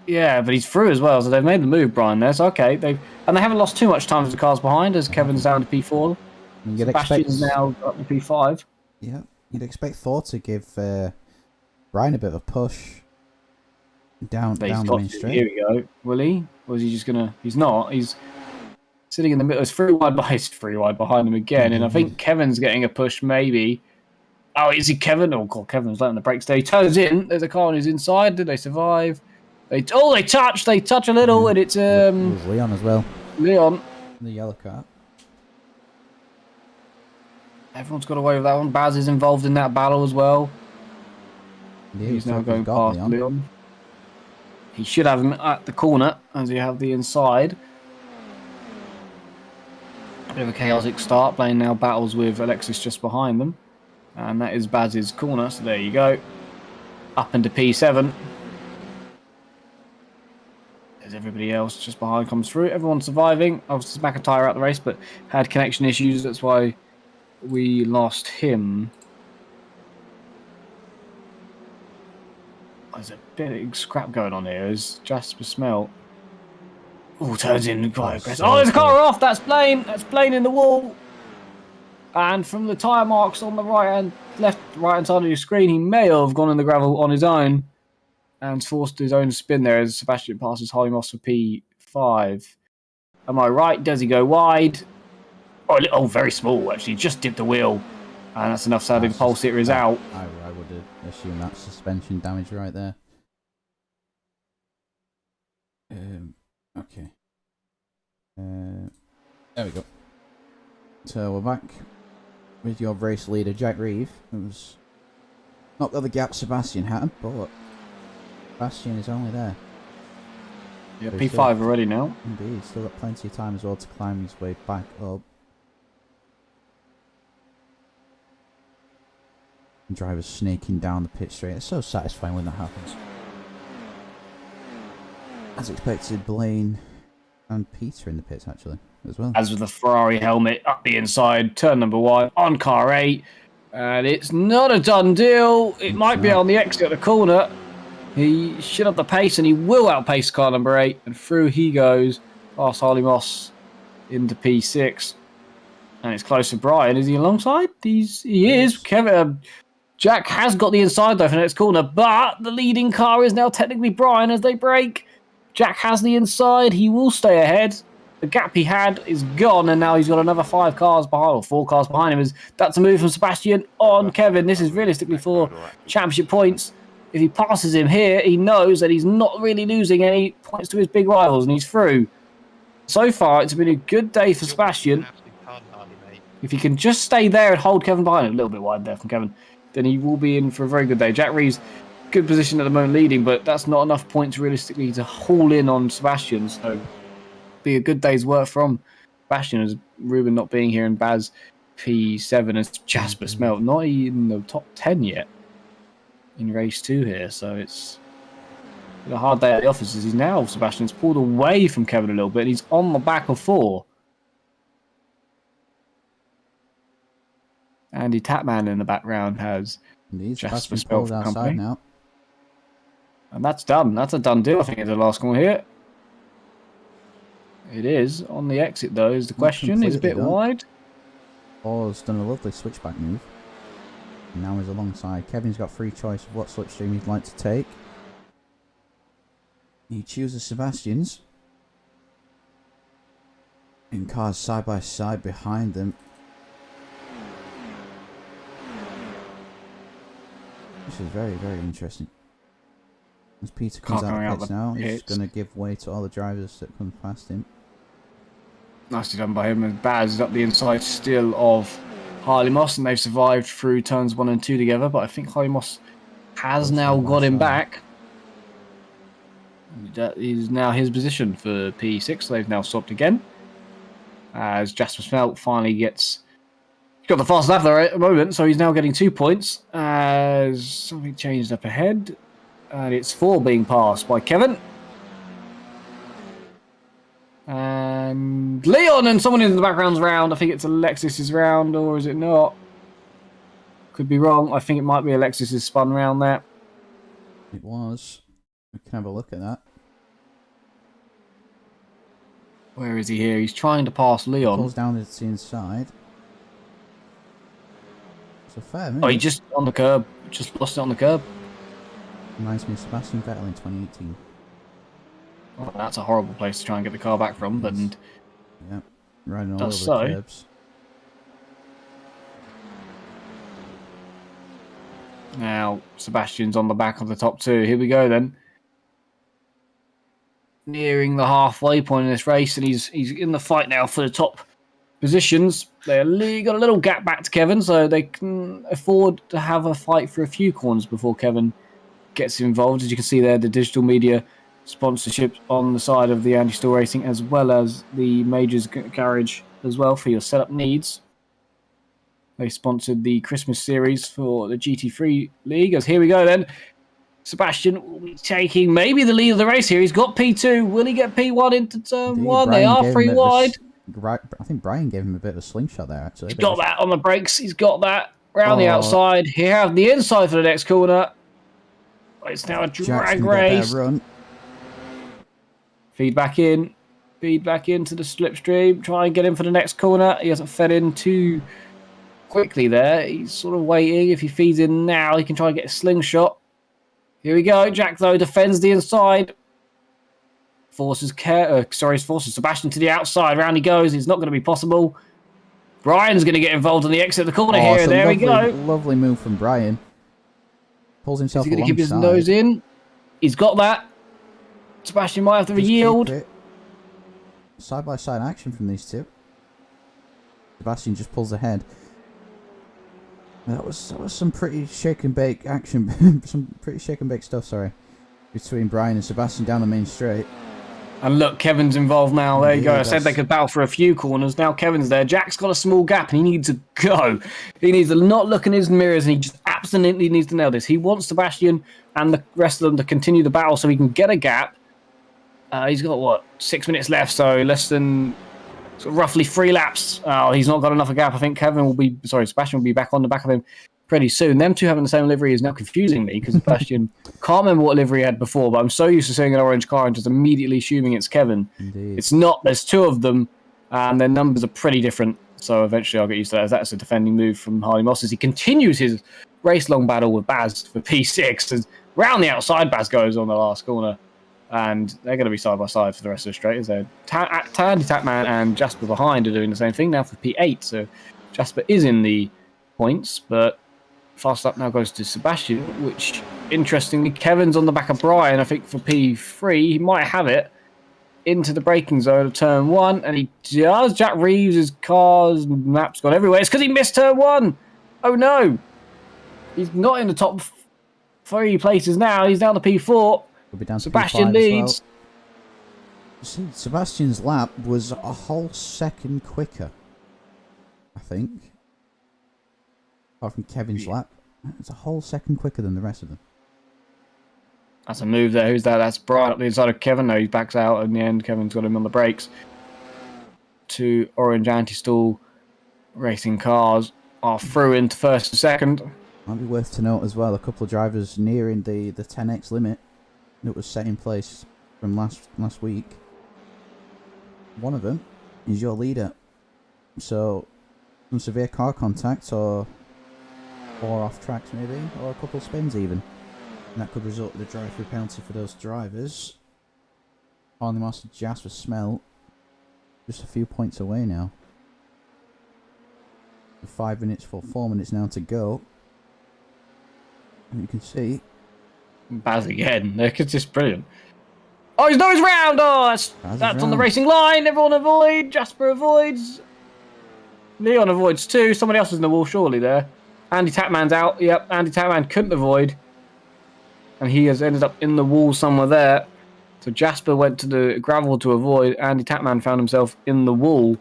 Yeah, but he's through as well, so they've made the move, Brian. There, so okay. They haven't lost too much time as the cars behind, as Kevin's down to P4. Sebastian's now up to P5. Yeah, you'd expect Thor to give Brian a bit of a push down the main straight. Here we go. Will he? Or is he just gonna? He's not. He's sitting in the middle. It's 3 wide behind him again, and I think Kevin's getting a push, maybe. Oh, is he Kevin? Oh God, Kevin's letting the brakes there. He turns in. There's a car on his inside. Did they survive? They touch a little, and it's Leon as well. Leon, the yellow car. Everyone's got away with that one. Baz is involved in that battle as well. Yeah, he's now going past Leon. He should have him at the corner as you have the inside. Bit of a chaotic start. Blaine now battles with Alexis just behind them. And that is Baz's corner, so there you go. Up into P7. As everybody else just behind comes through. Everyone's surviving. Obviously, McIntyre out the race, but had connection issues. That's why we lost him. There's a big scrap going on here. As Jasper Smelt turns in quite aggressive. Oh, there's a car off. That's Blaine. That's Blaine in the wall. And from the tyre marks on the right-hand side of your screen, he may have gone in the gravel on his own and forced his own spin there as Sebastian passes Harley Moss for P5. Am I right? Does he go wide? Oh, very small, actually. Just dipped the wheel. And that's enough, sadly. The pole sitter is out. I would assume that's suspension damage right there. Okay. There we go. So we're back with your race leader, Jack Reeve, who's not got the gap Sebastian had, but Sebastian is only there. Yeah, P5 already now. Indeed, still got plenty of time as well to climb his way back up. And drivers snaking down the pit straight. It's so satisfying when that happens. As expected, Blaine and Peter in the pits actually as well. As with the Ferrari helmet up the inside, turn number 1 on car 8. And it's not a done deal. It might be on the exit at the corner. He should have the pace, and he will outpace car number 8. And through he goes, past Harley Moss into P6. And it's close to Brian. Is he alongside? He is. Jack has got the inside, though, for the next corner. But the leading car is now technically Brian as they brake. Jack has the inside. He will stay ahead. The gap he had is gone, and now he's got another 5 cars behind, or 4 cars behind him. That's a move from Sebastian on Kevin. This is realistically for championship points. If he passes him here, he knows that he's not really losing any points to his big rivals, and he's through. So far, it's been a good day for Sebastian. If he can just stay there and hold Kevin behind him, a little bit wide there from Kevin, then he will be in for a very good day. Jack Reeves, good position at the moment leading, but that's not enough points realistically to haul in on Sebastian. So be a good day's work from Sebastian, as Ruben not being here and Baz P7 as Jasper Smelt not in the top 10 yet in race 2 here. So it's been a hard day at the offices. He's now, Sebastian's pulled away from Kevin a little bit. He's on the back of 4. Andy Tapman in the background has Jasper Smelt for company now. And that's done. That's a done deal, I think, at the last corner here. It is. On the exit, though, is the question. He's a bit wide. Paul's done a lovely switchback move. And now he's alongside. Kevin's got free choice of what slipstream he'd like to take. He chooses Sebastian's. And cars side by side behind them. This is very, very interesting. As Peter comes out of the pits now, he's going to give way to all the drivers that come past him. Nicely done by him. And Baz is up the inside still of Harley Moss, and they've survived through turns 1 and 2 together. But I think Harley Moss has now got him back. That is now his position for P6. They've now swapped again. As Jasper Smelt finally gets... Got the fast lap there at the moment, so he's now getting 2 points. As something changed up ahead. And it's 4 being passed by Kevin. And Leon and someone in the background's round. I think it's Alexis's round, or is it not? Could be wrong. I think it might be Alexis's spun round there. It was. We can have a look at that. Where is he here? He's trying to pass Leon. Pulls down to the inside. It's a fair move. Oh, he just on the curb. Just lost it on the curb. Reminds me of Sebastian Vettel in 2018. Well, that's a horrible place to try and get the car back from, but... Yep, riding all over the curbs. Now, Sebastian's on the back of the top 2. Here we go, then. Nearing the halfway point in this race, and he's in the fight now for the top positions. They're got a little gap back to Kevin, so they can afford to have a fight for a few corners before Kevin gets involved. As you can see there, the digital media sponsorship on the side of the Anti-Stall Racing, as well as the Majors Garage as well for your setup needs. They sponsored the Christmas series for the GT3 League. As here we go then. Sebastian will be taking maybe the lead of the race here. He's got P2. Will he get P1 into turn 1? They are 3 wide. I think Brian gave him a bit of a slingshot there, actually. He's got that on the brakes. He's got that round the outside. He have the inside for the next corner. It's now a drag race. Feed back in. Feed back into the slipstream. Try and get him for the next corner. He hasn't fed in too quickly there. He's sort of waiting. If he feeds in now, he can try and get a slingshot. Here we go. Jack, though, defends the inside. Forces Sebastian to the outside. Round he goes. It's not going to be possible. Brian's going to get involved on the exit of the corner here. There we go. Lovely move from Brian. Pulls himself alongside. He's going to keep his nose in. He's got that. Sebastian might have to yield. Side-by-side action from these two. Sebastian just pulls ahead. That was some pretty shake and bake action. Some pretty shake and bake stuff, sorry. Between Brian and Sebastian down the main straight. And look, Kevin's involved now. There you go. I said they could battle for a few corners. Now Kevin's there. Jack's got a small gap and he needs to go. He needs to not look in his mirrors and he just absolutely needs to nail this. He wants Sebastian and the rest of them to continue the battle so he can get a gap. He's got, what, 6 minutes left, so less than roughly 3 laps. Oh, he's not got enough of a gap. I think Sebastian will be back on the back of him pretty soon. Them two having the same livery is now confusing me because Sebastian can't remember what livery he had before, but I'm so used to seeing an orange car and just immediately assuming it's Kevin. Indeed. It's not. There's 2 of them, and their numbers are pretty different, so eventually I'll get used to that. As that's a defending move from Harley Moss as he continues his race-long battle with Baz for P6. As round the outside Baz goes on the last corner. And they're going to be side by side for the rest of the straight. As they're Tandy Tapman and Jasper behind are doing the same thing now for P8. So Jasper is in the points, but fast up now goes to Sebastian, which interestingly, Kevin's on the back of Brian. I think for P3, he might have it into the braking zone of turn 1, and he does. Jack Reeves' car's map's gone everywhere. It's because he missed turn 1. Oh no, he's not in the top 3 places now. He's down to P4. We'll be down to Sebastian P5 leads. As well. See, Sebastian's lap was a whole second quicker, I think. Apart from Kevin's lap, it's a whole second quicker than the rest of them. That's a move there. Who's that? That's Brian up the inside of Kevin. No, he backs out in the end. Kevin's got him on the brakes. 2 orange anti-stall racing cars are through into first and second. Might be worth to note as well, a couple of drivers nearing the 10x limit that was set in place from last week. One of them is your leader. So, some severe car contact or off tracks maybe, or a couple of spins even. And that could result in a drive-through penalty for those drivers. Harley Master Jasper Smell just a few points away now. 4 minutes now to go. And you can see Baz again. It's just brilliant. Oh, he's nose round! Oh, that's on the racing line. Everyone avoid. Jasper avoids. Leon avoids too. Somebody else is in the wall surely there. Andy Tapman's out. Yep, Andy Tapman couldn't avoid. And he has ended up in the wall somewhere there. So Jasper went to the gravel to avoid. Andy Tapman found himself in the wall.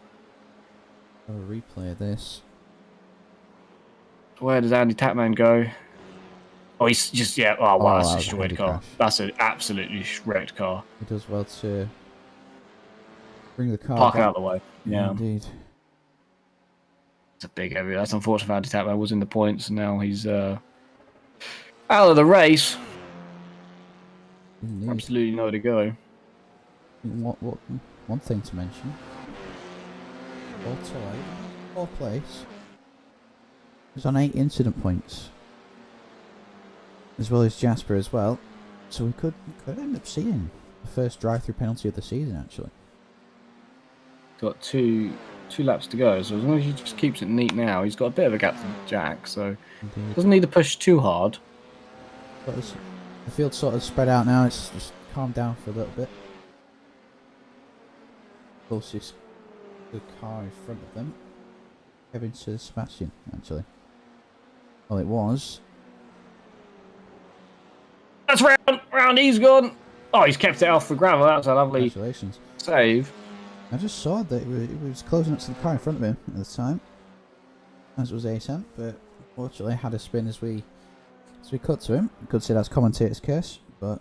I'll replay this. Where does Andy Tapman go? Oh, he's just, yeah. Oh, wow, that's a destroyed car. Crash. That's an absolutely wrecked car. He does well to bring the car Park it out of the way. Yeah. Indeed. It's a big area. That's unfortunate for Andy Tapman. Was in the points, and now he's out of the race. Indeed. Absolutely nowhere to go. One thing to mention. Fourth place. He's on 8 incident points. As well as Jasper as well. So we could end up seeing the first drive-through penalty of the season, actually. Got two laps to go, so as long as he just keeps it neat now, he's got a bit of a gap to Jack, so Indeed. Doesn't need to push too hard. But the field's sort of spread out now, it's just calmed down for a little bit. Closest the car in front of them. Kevin to Sebastian, actually. Well, it was. That's round, he's gone. Oh, he's kept it off for gravel. That's a lovely Congratulations. save. I just saw that it was closing up to the car in front of him at the time, as was ASM, but unfortunately had a spin as we cut to him. You could say that's commentator's curse, but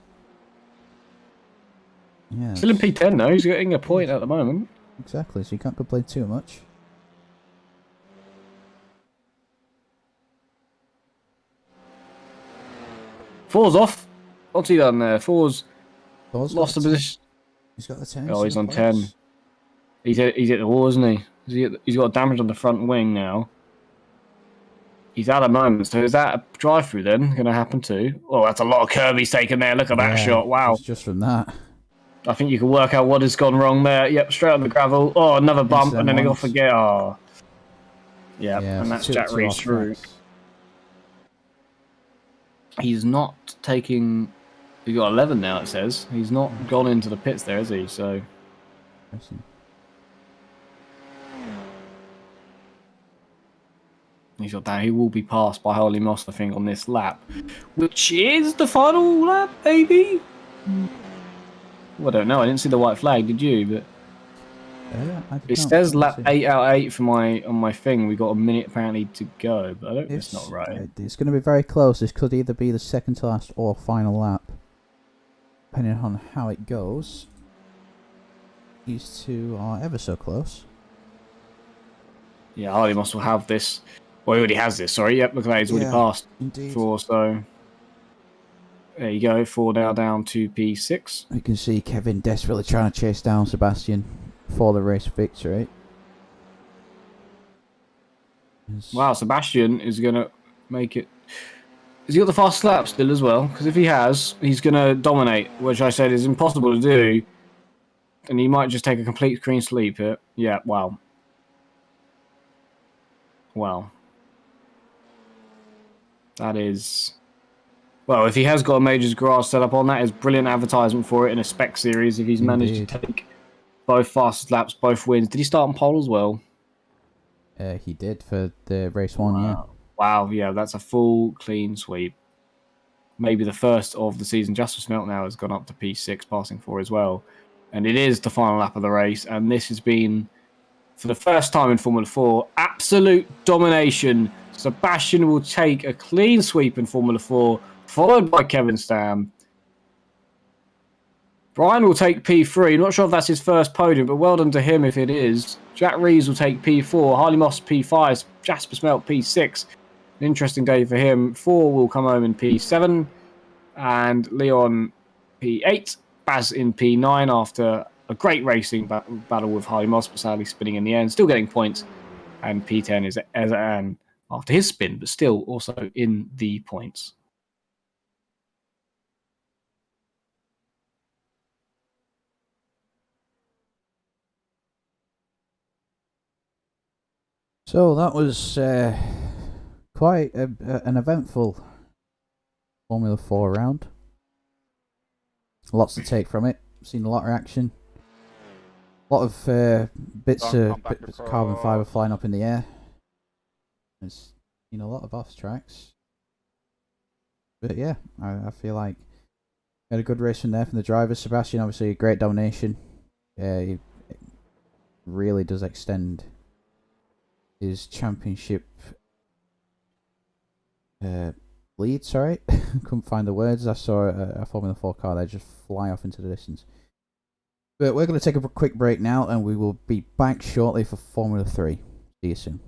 yeah. Still in P10 though. He's getting a point at the moment. Exactly, so you can't complain too much. Four's off. What's he done there? Four's lost the position. He's got the 10. Oh, he's on 10. He's hit the wall, isn't he? He's got damage on the front wing now. He's out of moment. So is that a drive-through then going to happen too? Oh, that's a lot of curb he's taken there. Look at that shot. Wow. Just from that. I think you can work out what has gone wrong there. Yep, straight on the gravel. Oh, another bump, and then they off again. Oh. Yeah, and that's Jack Rees through. He's not taking... He's got 11 now, it says. He's not gone into the pits there, is he? So... He's got that. He will be passed by Harley Moss, I think, on this lap. Which is the final lap, maybe? Well, I don't know. I didn't see the white flag, did you? But it says lap 8 out of 8 for on my thing. We got a minute apparently to go, but I don't. It's not right. It's going to be very close. This could either be the second to last or final lap, depending on how it goes. These two are ever so close. Yeah, Harley Moss will have this. Well, he already has this. Sorry. Yep. Look at that. He's already passed. Indeed. 4. So there you go. 4 now down to P6. You can see Kevin desperately trying to chase down Sebastian for the race victory. Wow, Sebastian is going to make it. Has he got the fast lap still as well? Because if he has, he's going to dominate, which I said is impossible to do. And he might just take a complete clean sweep here. Yeah, wow. Wow. That is... Well, if he has got a Majors Garage set up on, that is brilliant advertisement for it in a spec series if he's managed to take both fastest laps, both wins. Did he start on pole as well? He did for the race 1, yeah. Wow, yeah, that's a full clean sweep. Maybe the first of the season. Just for Smelt now has gone up to P6, passing 4 as well. And it is the final lap of the race, and this has been, for the first time in Formula 4, absolute domination. Sebastian will take a clean sweep in Formula 4, followed by Kevin Stam. Brian will take P3. Not sure if that's his first podium, but well done to him if it is. Jack Rees will take P4. Harley Moss P5. Jasper Smelt P6. An interesting day for him. 4 will come home in P7. And Leon P8. Baz in P9 after a great racing battle with Harley Moss, but sadly spinning in the end. Still getting points. And P10 is Ezan after his spin, but still also in the points. So that was quite an eventful Formula 4 round. Lots to take from it. Seen a lot of action. A lot of bits of carbon fibre flying up in the air. There's a lot of off tracks. But yeah, I feel like we had a good race from there from the drivers. Sebastian, obviously, a great domination. He really does extend his championship lead. Sorry, couldn't find the words. I saw a Formula 4 car there just fly off into the distance. But we're going to take a quick break now, and we will be back shortly for Formula 3. See you soon.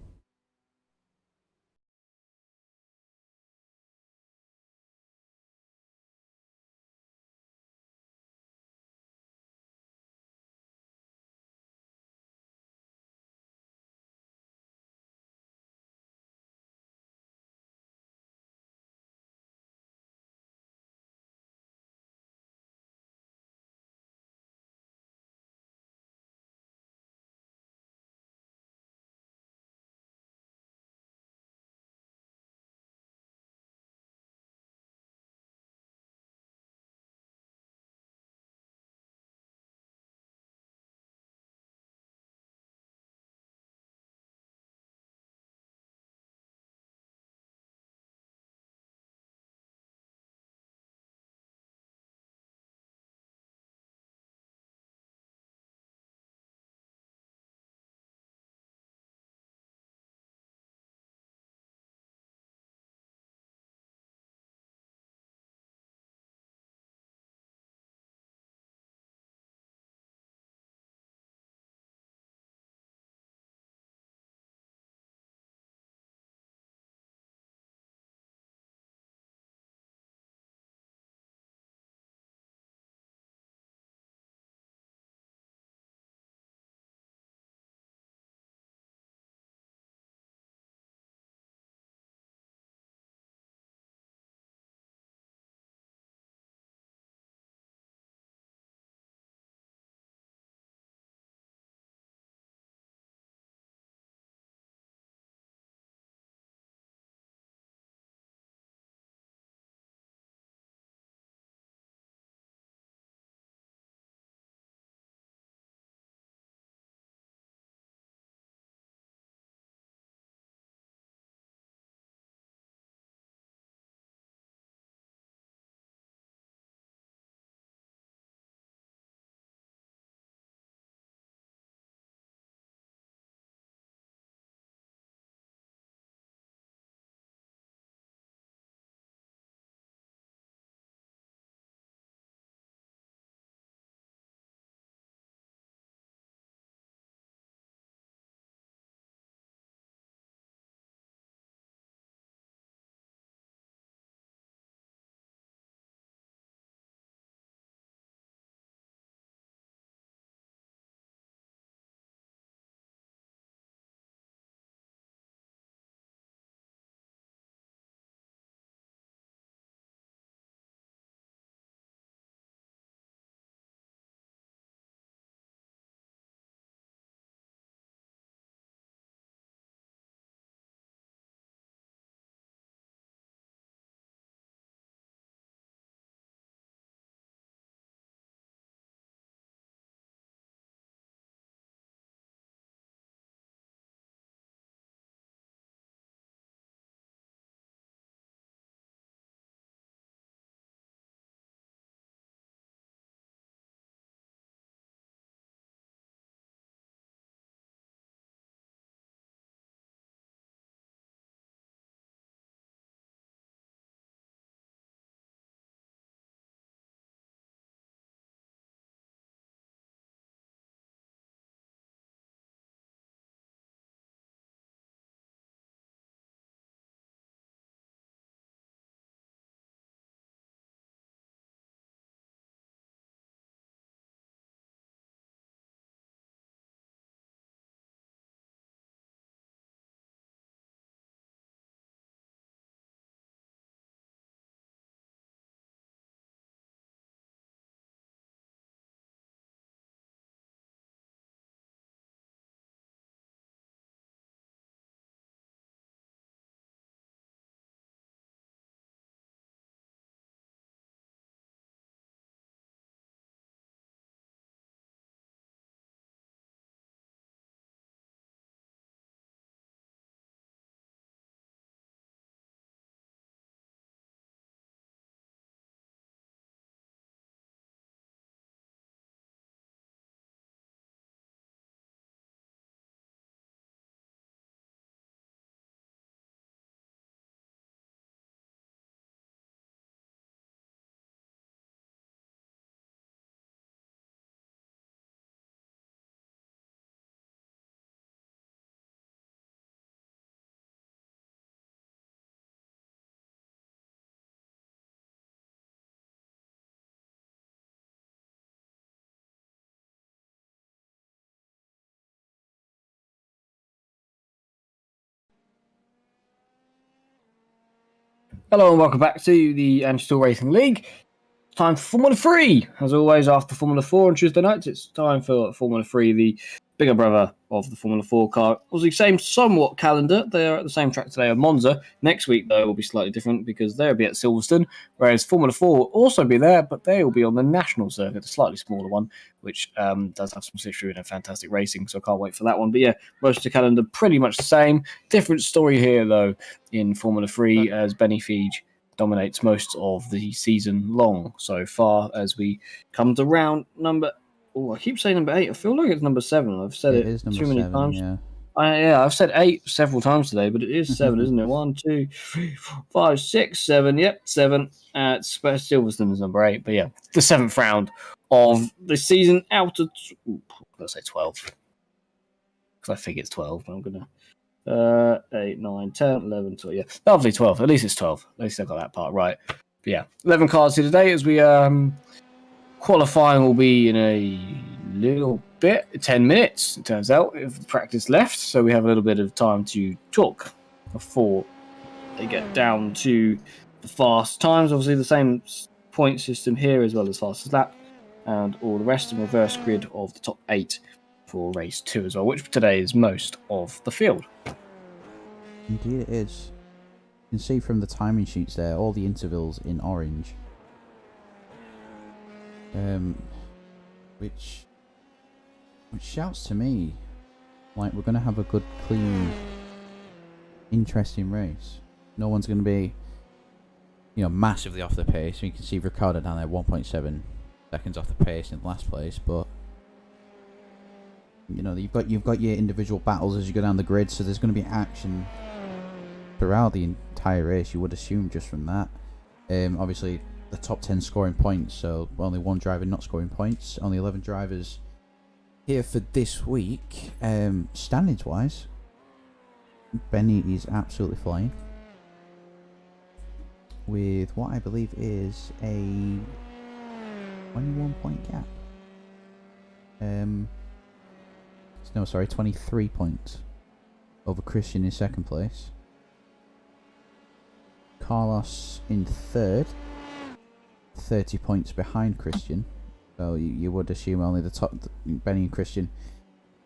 Hello and welcome back to the Untitled Racing League. Time for Formula 3. As always, after Formula 4 on Tuesday nights, it's time for Formula 3, the bigger brother of the Formula 4 car. Obviously, same somewhat calendar. They are at the same track today at Monza. Next week, though, will be slightly different because they'll be at Silverstone, whereas Formula 4 will also be there, but they will be on the national circuit, a slightly smaller one, which does have some history and fantastic racing, so I can't wait for that one. But yeah, most of the calendar pretty much the same. Different story here, though, in Formula 3, as Benny Feege dominates most of the season long so far as we come to round number... Oh, I keep saying number 8. I feel like it's number 7. I've said it is number too many 7, times. yeah. I've said 8 several times today, but it is 7, isn't it? 1, 2, 3, 4, 5, 6, 7. Yep, 7. Silverstone's number 8. But yeah, the 7th round of the season out of... let's say 12. Because I think it's 12, but I'm going to... 8, 9, 10, 11, 12. Yeah, lovely 12. At least it's 12. At least I got that part right. But yeah, 11 cars here today as we qualifying will be in a little bit, 10 minutes. It turns out if the practice left, so we have a little bit of time to talk before they get down to the fast times. Obviously, the same point system here as well as fastest lap, and all the rest in reverse grid of the top 8 for race 2 as well, which today is most of the field. Indeed it is. You can see from the timing sheets there, all the intervals in orange. Which shouts to me like we're going to have a good, clean, interesting race. No one's going to be, massively off the pace. You can see Ricciardo down there 1.7 seconds off the pace in last place, but you've got your individual battles as you go down the grid, so there's going to be action throughout the entire race, you would assume, just from that. Obviously the top 10 scoring points, so only one driver not scoring points, only 11 drivers here for this week. Standings wise, Benny is absolutely flying with what I believe is a 21 point gap. 23 points over Christian in second place. Carlos in third, 30 points behind Christian. So you would assume only the top, Benny and Christian,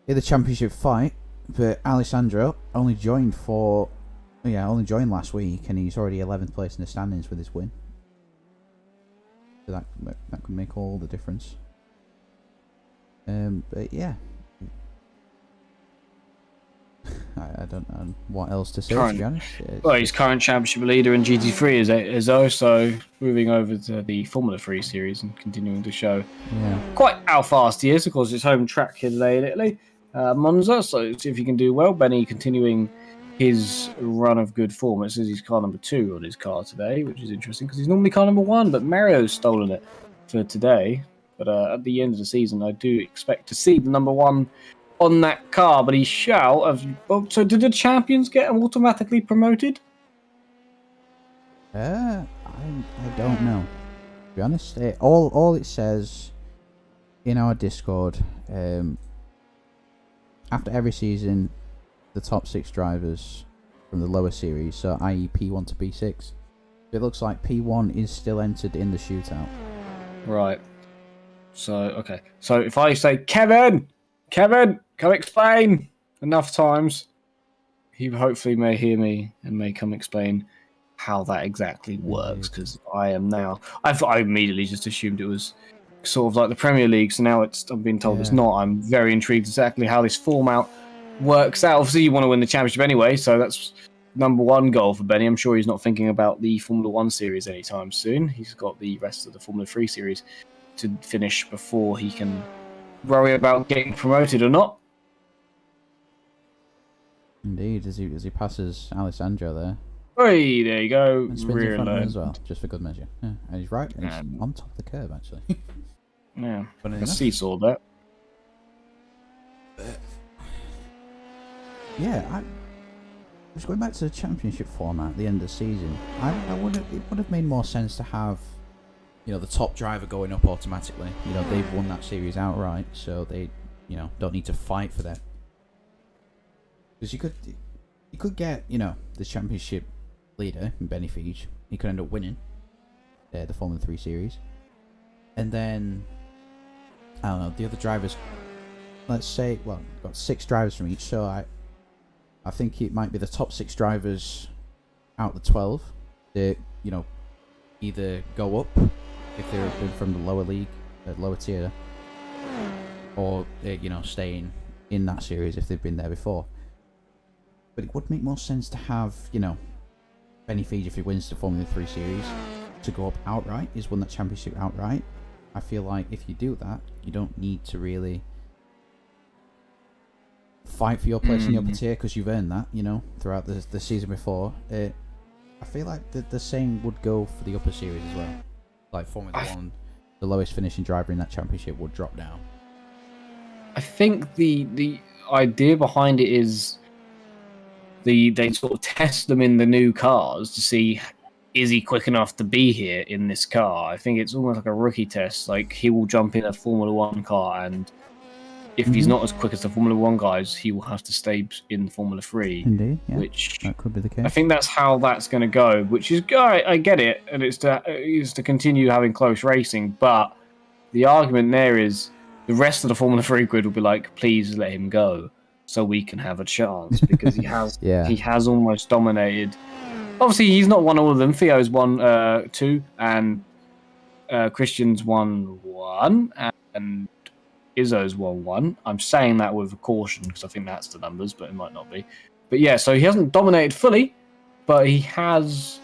in the championship fight. But Alessandro only joined last week, and he's already 11th place in the standings with his win. So that could make all the difference. But yeah. I don't know what else to say, to be honest. Well, he's current championship leader in GT3 is also moving over to the Formula 3 series and continuing to show quite how fast he is. Of course, it's home track here today in Italy, Monza, so see if he can do well. Benny continuing his run of good form. It says he's car number 2 on his car today, which is interesting because he's normally car number 1, but Mario's stolen it for today. But at the end of the season, I do expect to see the number 1 on that car, but he shall have... Well, so did the champions get automatically promoted? I don't know. To be honest, all it says in our Discord, after every season, the top 6 drivers from the lower series, so i.e. P1 to P6, it looks like P1 is still entered in the shootout. Right. So, okay. So if I say, Kevin, come explain enough times, he hopefully may hear me and may come explain how that exactly works, because I immediately just assumed it was sort of like the Premier League, so now I'm being told it's not. I'm very intrigued exactly how this format works out. Obviously, you want to win the championship anyway, so that's number 1 goal for Benny. I'm sure he's not thinking about the Formula 1 series anytime soon. He's got the rest of the Formula 3 series to finish before he can worry about getting promoted or not. Indeed, as he passes Alessandro there. Hey, there you go. And spins in front of him as well, just for good measure. Yeah, and he's right. And he's on top of the curve, actually. Yeah, I seesaw that. Yeah, just going back to the championship format at the end of the season, it would have made more sense to have, the top driver going up automatically. They've won that series outright, so they, don't need to fight for that. Because you could get, the championship leader in Benny Feege, he could end up winning the Formula 3 series. And then, I don't know, the other drivers, let's say, well, got 6 drivers from each, so I think it might be the top 6 drivers out of the 12 that, you know, either go up if they're from the lower league, lower tier, or, you know, staying in that series if they've been there before. But it would make more sense to have, you know, Benny Feege, if he wins the Formula 3 series, to go up outright. He's won that championship outright. I feel like if you do that, you don't need to really fight for your place in the upper tier, because you've earned that, you know, throughout the season before. I feel like the same would go for the upper series as well. Like Formula 1, the lowest finishing driver in that championship would drop down. I think the idea behind it is they sort of test them in the new cars to see, is he quick enough to be here in this car? I think it's almost like a rookie test. Like, he will jump in a Formula 1 car, and if he's not as quick as the Formula 1 guys, he will have to stay in Formula 3. Indeed, yeah. Which that could be the case. I think that's how that's going to go, which is, I get it, and it's to continue having close racing, but the argument there is the rest of the Formula 3 grid will be like, please let him go so we can have a chance, because he has he has almost dominated. Obviously, he's not won all of them. Theo's won 2, and Christian's won 1, and Izzo's won 1. I'm saying that with caution because I think that's the numbers, but it might not be. But yeah, so he hasn't dominated fully, but he has.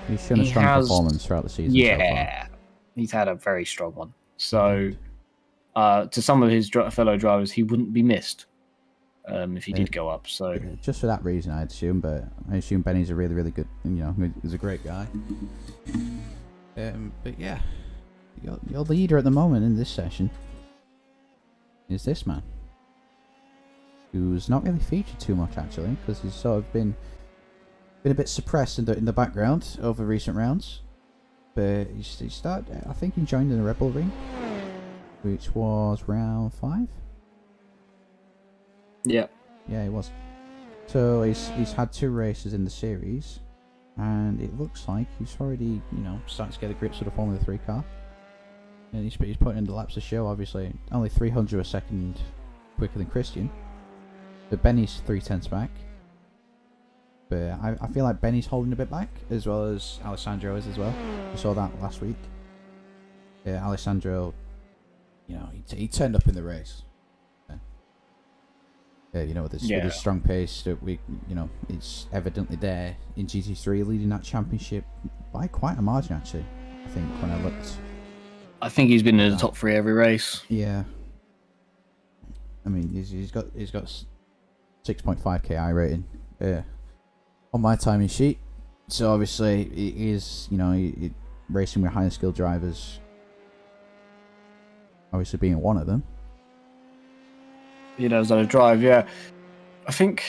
He's shown a strong performance throughout the season. Yeah, he's had a very strong one. So, to some of his fellow drivers, he wouldn't be missed if he did go up. So just for that reason, I'd assume. But I assume Benny's a really, really good. You know, he's a great guy. But yeah, your leader at the moment in this session is this man, who's not really featured too much actually, because he's sort of been a bit suppressed in the background over recent rounds. But he started, I think he joined in the Red Bull Ring, which was round 5. Yeah, it was. So he's had 2 races in the series, and it looks like he's already, you know, starting to get the grips of the Formula 3 car. And he's putting in the laps to show. Obviously, only 300 a second quicker than Christian, but Benny's 3/10 back. But I feel like Benny's holding a bit back, as well as Alessandro is as well. We saw that last week. Alessandro, you know, he turned up in the race. You know, with his strong pace that you know, it's evidently there in GT3, leading that championship by quite a margin actually. I think when I looked. I think he's been in the top 3 every race. Yeah. I mean, he's got 6.5 KI rating on my timing sheet. So obviously, it is, you know, racing with higher skilled drivers. Obviously, being one of them. He knows how to drive. Yeah, I think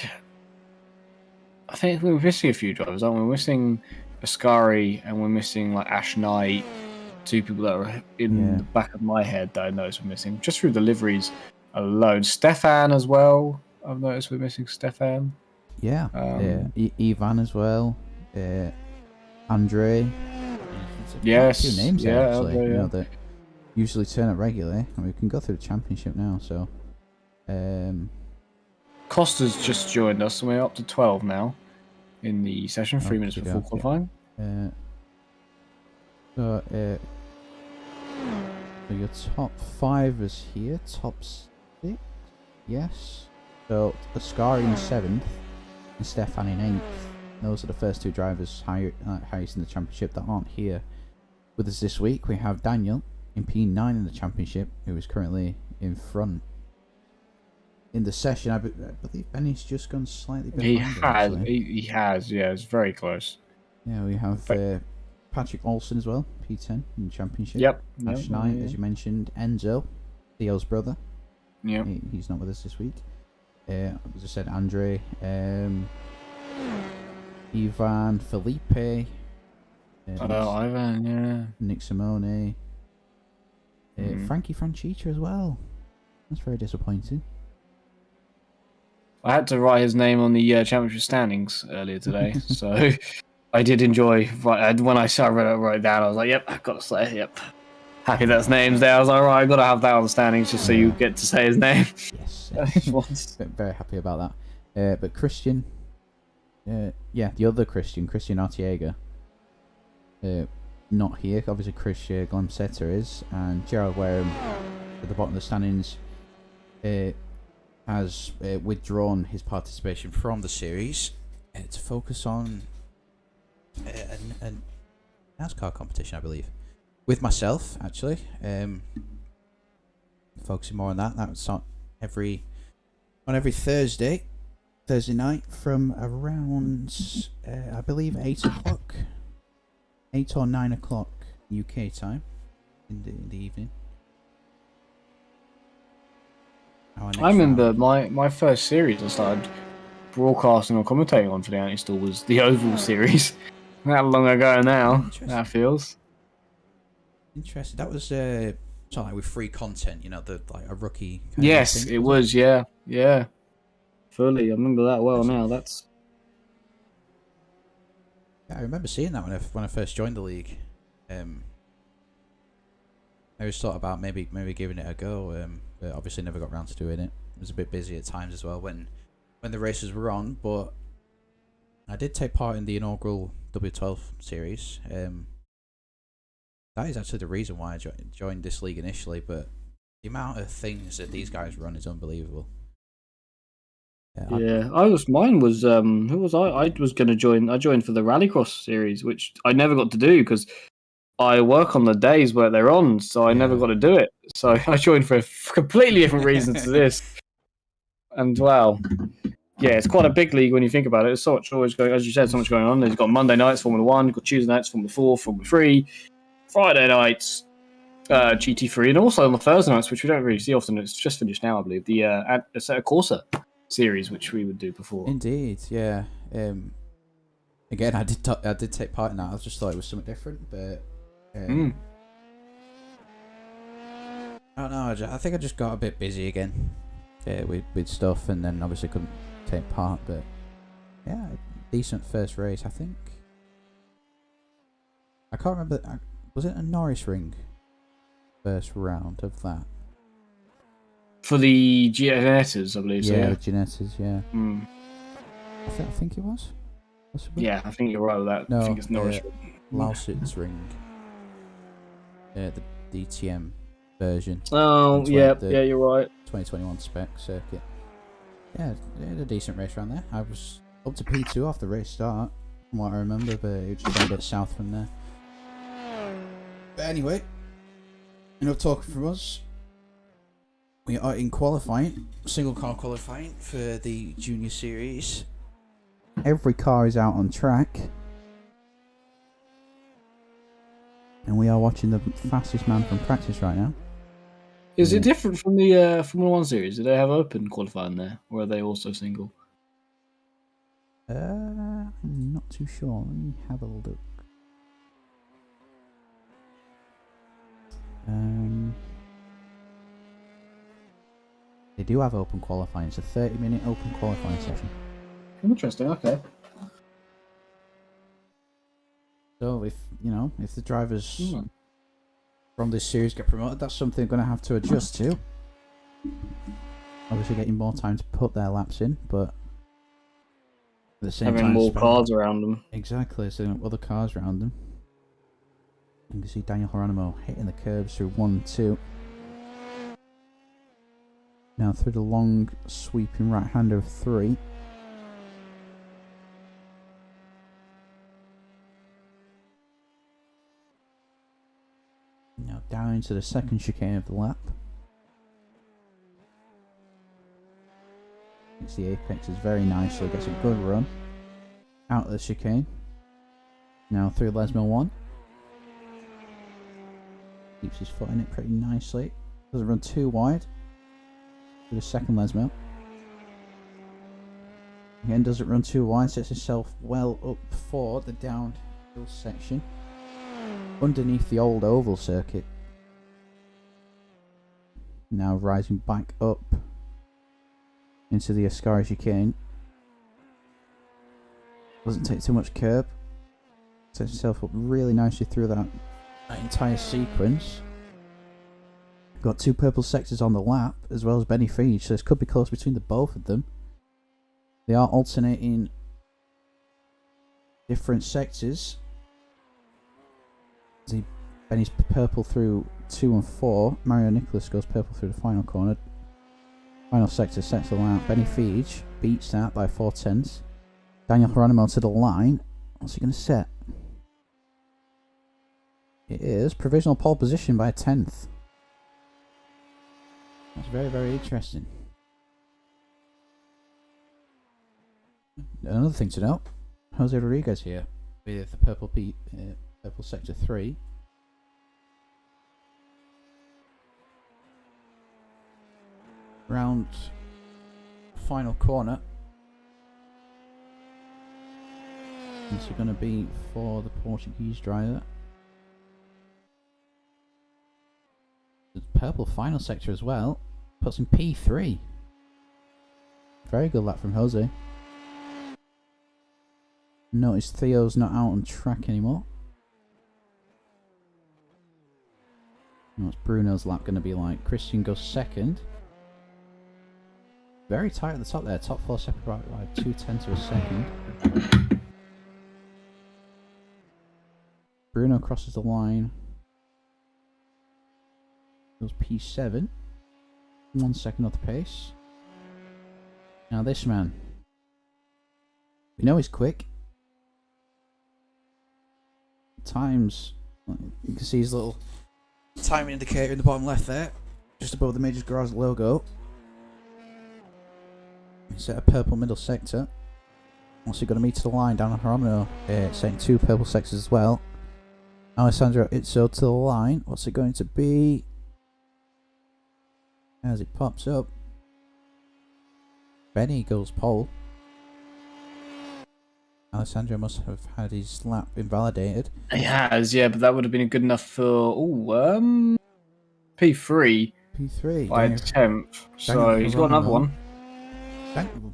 we're missing a few drivers, aren't we? We're missing Ascari, and we're missing like Ash Knight. 2 people that are in the back of my head that I noticed we're missing, just through the liveries alone. Stefan as well. I've noticed we're missing Stefan. Yeah. Ivan as well. Andre. Yes. 2 names there, actually. Andre, you know, that usually turn up regularly. And we can go through the championship now. So. Costa's just joined us, and we're up to 12 now in the session. 3 minutes before qualifying. So your top 5 is here. Top 6, yes. So Ascari in 7th and Stefan in 8th. Those are the first 2 drivers highest in the championship that aren't here with us this week. We have Daniel in P9 in the championship, who is currently in front. In the session, I believe Benny's just gone slightly behind. He has. Yeah, it's very close. Yeah, we have Patrick Olsen as well, P10 in the championship. Yep. Ash Knight, as you mentioned. Enzo, Theo's brother. Yeah. He's not with us this week. As I said, Andre, Ivan, Felipe. Ivan, yeah. Nick Simone. Frankie Franchicha as well. That's very disappointing. I had to write his name on the championship standings earlier today, so I did enjoy. Right, when I saw it right down, I was like, "Yep, I've got to say, yep." Happy that's name's there. I was like, "All right, I've got to have that on the standings just so you get to say his name." Yes. Once. Very happy about that. But Christian, the other Christian Artiega, not here. Obviously, Chris Glamsetta is, and Gerald Wareham at the bottom of the standings has withdrawn his participation from the series to focus on a NASCAR competition, I believe, with myself actually. Focusing more on that. That's on every Thursday night from around I believe 8 o'clock, 8 or 9 o'clock UK time in the evening. I remember my first series I started broadcasting or commentating on for the Anti-Stall was the Oval series. That long ago now. That feels interesting. That was something like with free content, like a rookie. Yes, thing, it was. Yeah. Fully, I remember that well. Now I remember seeing that when I first joined the league. I always thought about maybe giving it a go, but obviously never got around to doing it. It was a bit busy at times as well when the races were on, but I did take part in the inaugural W12 series. That is actually the reason why I joined this league initially, but the amount of things that these guys run is unbelievable. Mine was who was I? I was going to join. I joined for the Rallycross series, which I never got to do because I work on the days where they're on, so I never got to do it. So I joined for a completely different reason to this. And wow, yeah, it's quite a big league when you think about it. There's so much always going, as you said, so much going on. You've got Monday nights Formula 1, you've got Tuesday nights Formula 4, Formula 3, Friday nights GT3, and also on the Thursday nights, which we don't really see often. It's just finished now, I believe. The Assetto Corsa series, which we would do before. Indeed, yeah. Again, I did take part in that. I just thought it was something different, but I don't know. I think I just got a bit busy again with stuff, and then obviously couldn't take part. But yeah, decent first race, I think. I can't remember. Was it a Norris ring? First round of that. For the Gianettas, I believe. Yeah, the Gianettas, yeah. I think it was. Possibly? Yeah, I think you're right with that. No, I think it's Norris. Lausitz ring. The DTM version. Oh, yeah, you're right. 2021 spec circuit. Yeah, they had a decent race around there. I was up to P2 off the race start, from what I remember, but it just went a bit south from there. But anyway, enough talking from us. We are in qualifying, single car qualifying for the Junior Series. Every car is out on track. And we are watching the fastest man from practice right now. Is it different from the Formula 1 series? Do they have open qualifying there, or are they also single? I'm not too sure. Let me have a look. They do have open qualifying. It's a 30-minute open qualifying session. Interesting. Okay. So if the drivers from this series get promoted, that's something they're going to have to adjust to. Obviously, getting more time to put their laps in, but at the same time, more cars around them. Exactly, so other cars around them. You can see Daniel Hieronymo hitting the curbs through 1 and 2. Now through the long sweeping right hander of 3. Now down into the second chicane of the lap. It's the apexes very nicely, gets a good run. Out of the chicane. Now through Les Mill 1. Keeps his foot in it pretty nicely. Doesn't run too wide. To the second Les Mill. Again, doesn't run too wide, sets himself well up for the downhill section. Underneath the old oval circuit. Now rising back up into the Ascari chicane. Doesn't take too much curb. Sets himself up really nicely through that entire sequence. Got 2 purple sectors on the lap, as well as Benny Feege, so this could be close between the both of them. They are alternating different sectors. Benny's purple through 2 and 4. Mario Nicholas goes purple through the final corner. Final sector sets the line. Benny Feege beats that by 4/10. Daniel Hieronymo to the line. What's he going to set? It is provisional pole position by 1/10. That's very, very interesting. Another thing to note, Jose Rodriguez here with the purple sector 3. Round final corner. It's going to be for the Portuguese driver. The purple final sector as well. Puts in P3. Very good lap from Jose. Notice Theo's not out on track anymore. What's Bruno's lap going to be like? Christian goes second. Very tight at the top there. Top 4 separate by 2/10 of a second. Bruno crosses the line. Goes P7. 1 second off the pace. Now this man. We know he's quick. Times. You can see his little timing indicator in the bottom left there. Just above the Majors Garage logo. Set a purple middle sector. Also got to meet to the line down on Hieronymo, setting 2 purple sectors as well. Alessandro Izzo to the line. What's it going to be? As it pops up, Benny goes pole. Alessandro must have had his lap invalidated. He has, yeah, but that would have been good enough for P3. P3 by 10th. So he's got another one.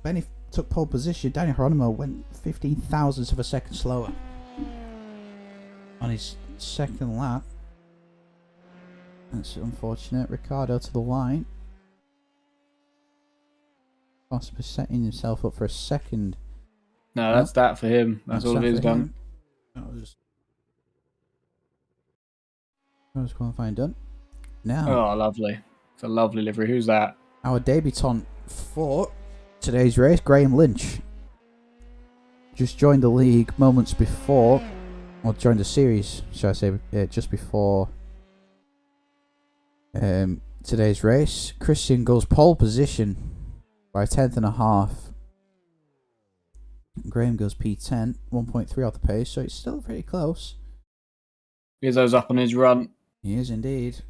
Benny took pole position. Daniel Hieronymo went 15 thousandths of a second slower on his second lap. That's unfortunate. Ricciardo to the line. Possibly setting himself up for a second. No, that's that for him. That's all it is done. That was qualifying done. Now. Oh, lovely. It's a lovely livery. Who's that? Our debutant for today's race, Graham Lynch. Just joined the league moments before, or joined the series, shall I say, just before today's race. Christian goes pole position by 1/10.5. Graham goes P10, 1.3 off the pace, so it's still very close. Izzo's up on his run. He is indeed.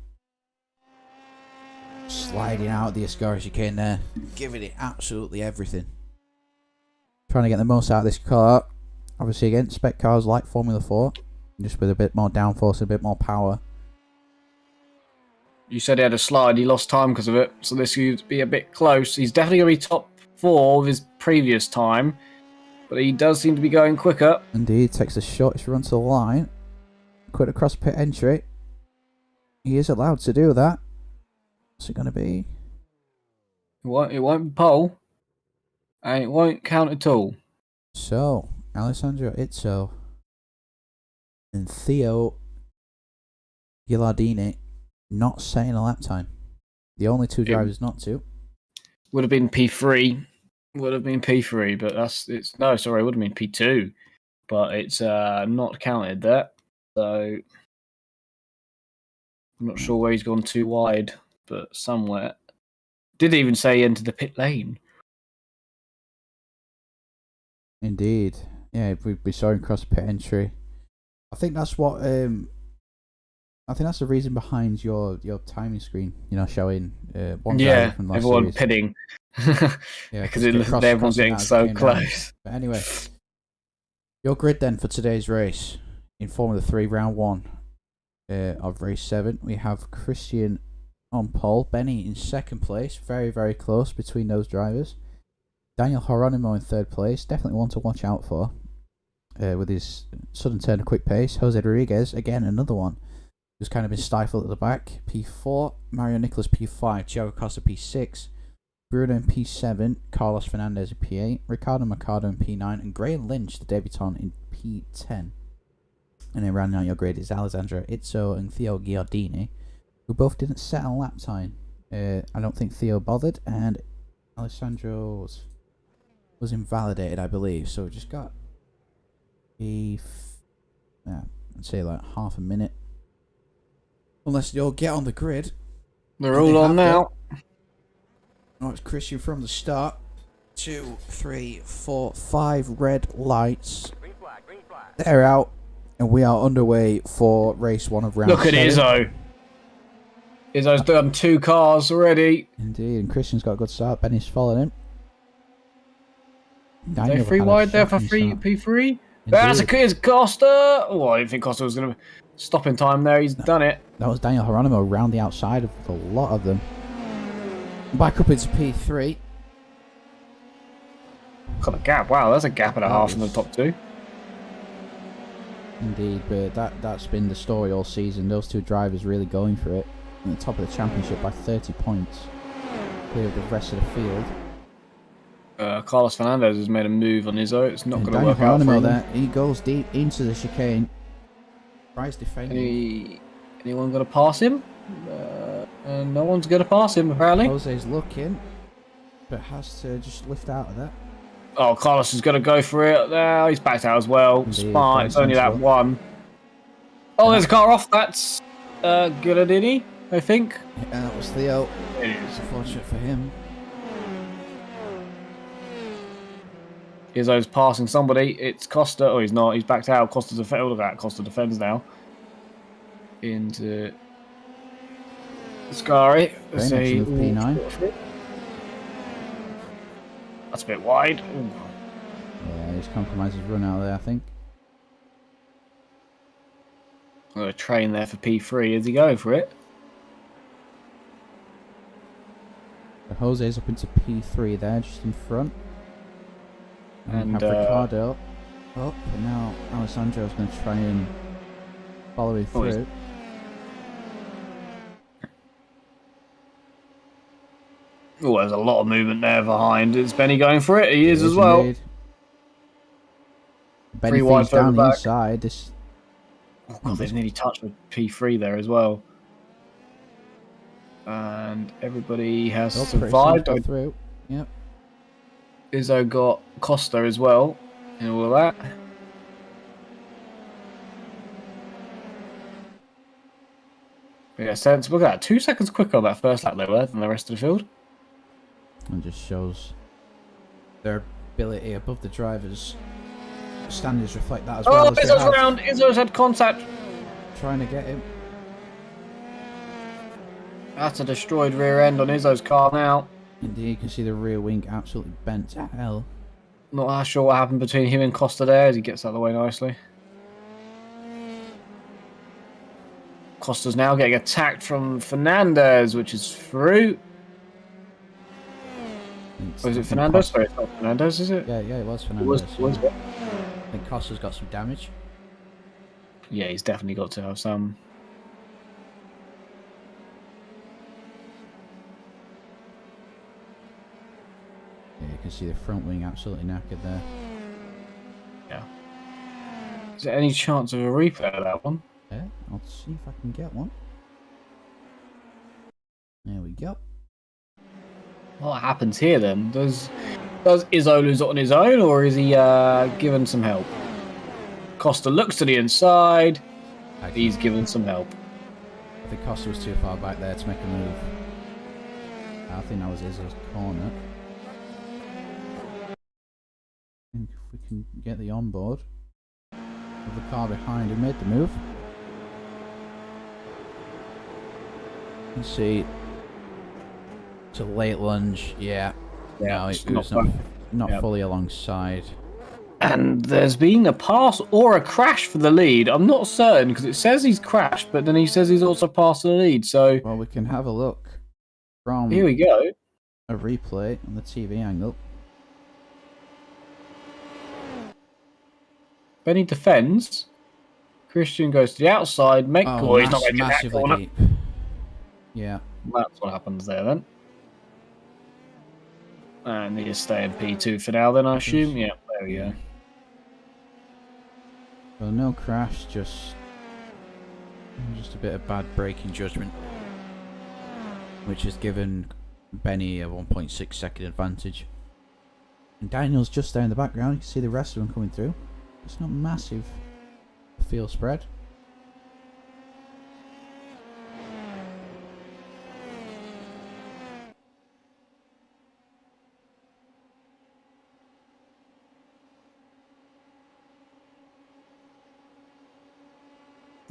Sliding out the Ascari chicane there, giving it absolutely everything. Trying to get the most out of this car. Obviously against spec cars like Formula 4, just with a bit more downforce and a bit more power. You said he had a slide, he lost time because of it, so this could be a bit close. He's definitely going to be top 4 of his previous time, but he does seem to be going quicker. Indeed, takes the shortest run to the line. Quick across pit entry. He is allowed to do that. What's it going to be? It won't be pole, and it won't count at all. So, Alessandro Izzo and Theo Ghilardini not setting a lap time. The only 2 drivers not to. Would have been P3. Would have been P3, but it would have been P2. But it's not counted there. So I'm not sure where he's gone too wide, but somewhere. Did even say he entered the pit lane. Indeed. Yeah, we saw him cross pit entry. I think that's what I think that's the reason behind your timing screen, showing one driver from last everyone series. pitting. Yeah, because everyone's getting so close. But anyway, your grid then for today's race in Formula 3 round 1 of race 7. We have Christian on pole, Benny in second place, very, very close between those drivers. Daniel Hieronymo in third place, definitely one to watch out for. with his sudden turn of quick pace. Jose Rodriguez, again, another one. Who's kind of been stifled at the back. P4, Mario Nicolas P5, Thiago Costa P6, Bruno in P7, Carlos Fernandez in P8, Ricardo Mercado in P9, and Graham Lynch, the debutant, in P10. And then rounding out your grid is Alessandro Izzo and Theo Giardini, who both didn't set a lap time. I don't think Theo bothered, and Alessandro was invalidated, I believe. So we just got I'd say like half a minute. Unless they all get on the grid. They're all on now. Oh, it's Christian from the start. 2, 3, 4, 5 red lights. Green flag. They're out. And we are underway for race 1 of round 7. Look at Izzo. Izzo's done 2 cars already. Indeed, and Christian's got a good start. Benny's following him. They're 3 wide there for P3. That's a Costa. Oh, I didn't think Costa was going to stop in time there. He's done it. That was Daniel Geronimo round the outside of a lot of them. Back up into P3. Got a gap. Wow, that's a gap and a half in the top 2. Indeed, but that's been the story all season. Those 2 drivers really going for it. At the top of the championship by 30 points. Clear of the rest of the field. Carlos Fernandez has made a move on Izzo. It's not going to work out for him. There. He goes deep into the chicane. Tries defending. Anyone going to pass him? No one's going to pass him, apparently. Jose's looking, but has to just lift out of that. Oh, Carlos is going to go for it. Now he's backed out as well. Indeed, Smart. It's only that one. Oh, there's a car off. That's Gilardini, I think. And that was Theo. It is. It's unfortunate for him. Izzo's passing somebody. It's Costa. Oh, he's not. He's backed out. Costa's defends. Look at that. Costa defends now. Into Scary. P9. That's a bit wide. Ooh. Yeah, he's compromised his run out there, I think. Got a train there for P3. Is he going for it? So Jose's up into P3 there, just in front. And we have Ricardo up, and now Alessandro's going to try and follow him through. Oh, there's a lot of movement there behind. Is Benny going for it? He is as well. Indeed. Benny feeds down the inside. This... Oh, God, they've nearly touched with P3 there as well. And everybody has survived. Through. Yep. Izzo got Costa as well, and all of that. Yeah, sense. Look at that. 2 seconds quicker on that first lap there than the rest of the field. And just shows their ability above the drivers. Standards reflect that as well. Oh, Izzo's around. Izzo's had contact. Trying to get him. That's a destroyed rear end on Izzo's car now. Indeed, you can see the rear wing absolutely bent to hell. Not sure what happened between him and Costa there as he gets out of the way nicely. Costa's now getting attacked from Fernandez, which is through. Is it Fernandez? Sorry, it's not Fernandez, is it? Yeah, it was Fernandez. Was it? I think Costa's got some damage. Yeah, he's definitely got to have some. Yeah, you can see the front wing absolutely knackered there. Yeah. Is there any chance of a replay of that one? Yeah, I'll see if I can get one. There we go. What happens here then? Does Izzo lose it on his own, or is he given some help? Costa looks to the inside. He's given some help. I think Costa was too far back there to make a move. I think that was Izzo's corner. I think if we can get the onboard with the car behind who made the move. You can see it's a late lunge, yeah. No, it was not fully alongside. And there's been a pass or a crash for the lead. I'm not certain because it says he's crashed, but then he says he's also passed the lead. So well, we can have a look from here we go. A replay on the TV angle. Benny defends. Christian goes to the outside. He's not going to massively that deep. Yeah. That's what happens there then. And he is staying P2 for now then, I assume. Yeah, there we go. Well, no crash, just a bit of bad braking judgment, which has given Benny a 1.6 second advantage. And Daniel's just there in the background. You can see the rest of them coming through. It's not massive field spread.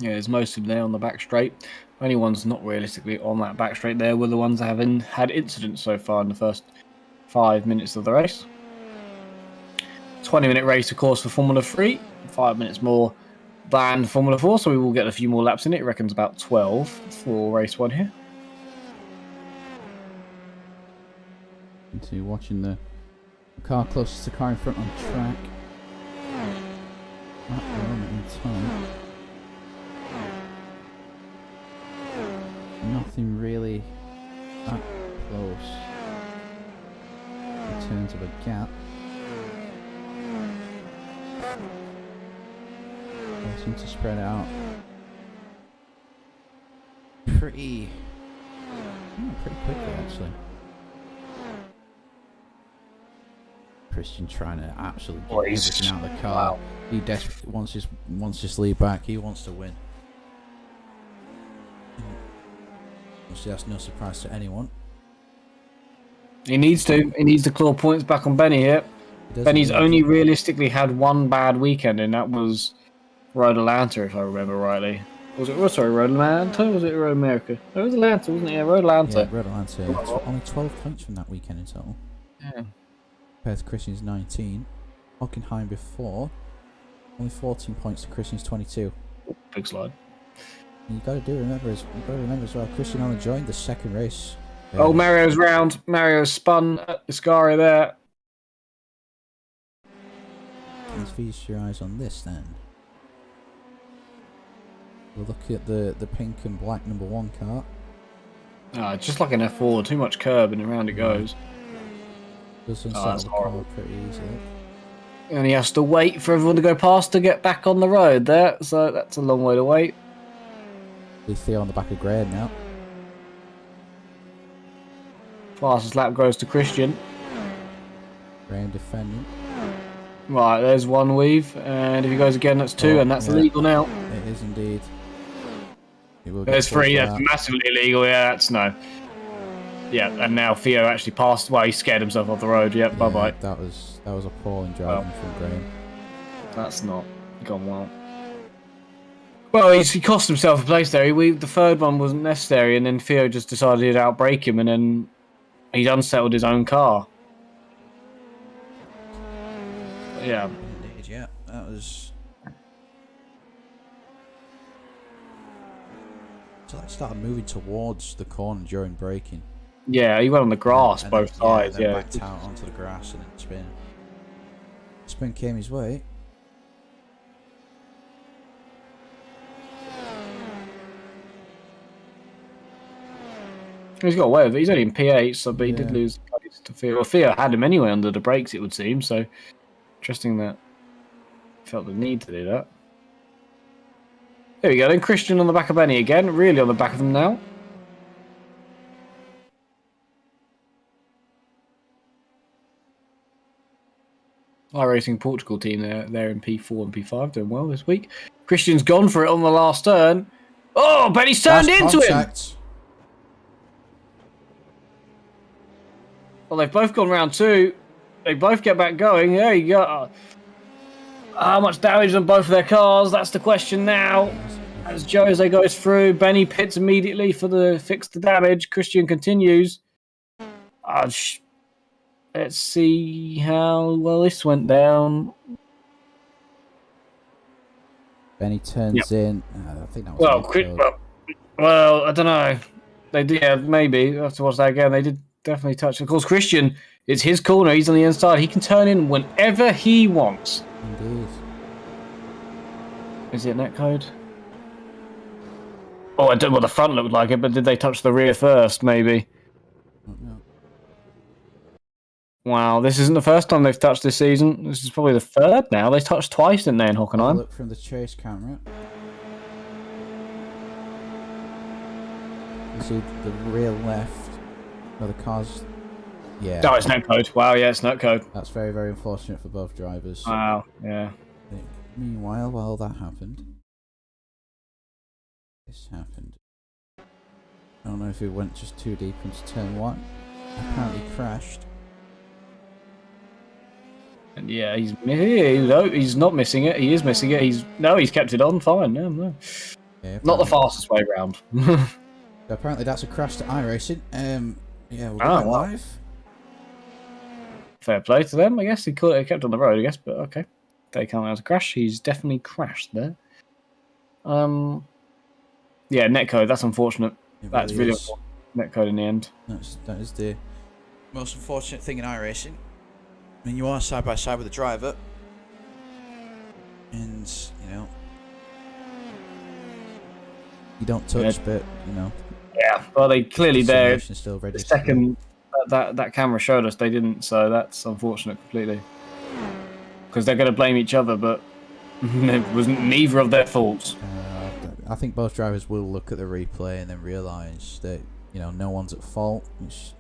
Yeah, there's most of them there on the back straight. Only ones not realistically on that back straight there were the ones that have had incidents so far in the first 5 minutes of the race. 20-minute race, of course, for Formula 3. 5 minutes more than Formula 4, so we will get a few more laps in it. It reckons about 12 for race 1 here. So you're watching the car closest to the car in front on track. At the moment in time. Nothing really that close in terms of a gap. They seem to spread out pretty quickly, actually. Christian trying to absolutely get everything out of the car. Wow. He desperately wants his lead back. He wants to win. Obviously, that's no surprise to anyone. He needs to claw points back on Benny here. Benny's only realistically had one bad weekend, and that was Road Atlanta, if I remember rightly. Was it? Oh, sorry, Road Atlanta? Was it Road America? It was Atlanta, wasn't it? Yeah, Road Atlanta. Yeah, Road Atlanta. Only 12 points from that weekend in total. Yeah. Compared to Christian's 19. Hockenheim before. Only 14 points to Christian's 22. Big slide. You got to remember as well. Christian only joined the second race. Oh, Mario's round. Mario spun at Iscari there. Let's feast your eyes on this then. We'll look at the pink and black number 1 car. Just like an F4, too much curb and around it goes. Does unsettle the car pretty easily. And he has to wait for everyone to go past to get back on the road there, so that's a long way to wait. Theo on the back of Graham now. Fastest lap goes to Christian. Graham defending. Right, there's one weave, and if he goes again, that's 2, and that's illegal now. It is indeed. There's 3, that's massively illegal, yeah, that's no. Yeah, and now Theo actually passed, well, he scared himself off the road, yep, bye-bye. That was appalling driving from Graham. That's not gone well. Well, he cost himself a place there. The third one wasn't necessary, and then Theo just decided he'd outbrake him, and then he'd unsettled his own car. Yeah. Indeed, yeah. That was... So they started moving towards the corner during braking. Yeah, he went on the grass both sides. Yeah, backed out onto the grass and then spin. Spin came his way. He's got away with it. He's only in P8, so but he did lose to Theo. Well, Theo had him anyway under the brakes, it would seem. So interesting that he felt the need to do that. There we go. Then Christian on the back of Benny again. Really on the back of them now. iRacing Portugal team they're in P4 and P5 doing well this week. Christian's gone for it on the last turn. Oh, Benny's turned into him. Well, they've both gone round 2. They both get back going. There you go. How much damage on both of their cars? That's the question now. As Jose goes through, Benny pits immediately for the fix the damage. Christian continues. Let's see how well this went down. Benny turns in. I think that was well, I don't know. They did, yeah, maybe. I have to watch that again. They did definitely touch. Of course, Christian, it's his corner. He's on the inside. He can turn in whenever he wants. Indeed. Is it netcode? Oh, I don't know what the front looked like it, but did they touch the rear first, maybe? No. Wow, this isn't the first time they've touched this season. This is probably the third now. They touched twice, didn't they, in Have a Hockenheim? look from the chase camera. You see the rear left where the car's... Yeah. Oh, it's netcode. Wow, yeah, it's netcode. That's very, very unfortunate for both drivers. Wow, yeah. Meanwhile, while that happened, this happened. I don't know if it went just too deep into turn 1. Apparently crashed. And yeah, he's not missing it. He is missing it. He's kept it on. Fine. No. Yeah, Not the fastest way round. So apparently that's a crash to iRacing. Yeah, we'll get that live. Fair play to them, I guess. He kept on the road, I guess, but okay. They count that as a crash. He's definitely crashed there. Yeah, netcode. That's unfortunate. That's really unfortunate. Netcode in the end. That is the most unfortunate thing in iRacing. I mean, you are side by side with the driver, and you don't touch, but Yeah, well, they clearly there. Still The second that camera showed us, they didn't, so that's unfortunate completely. Because they're going to blame each other, but it was neither of their faults. I think both drivers will look at the replay and then realise that no one's at fault. There's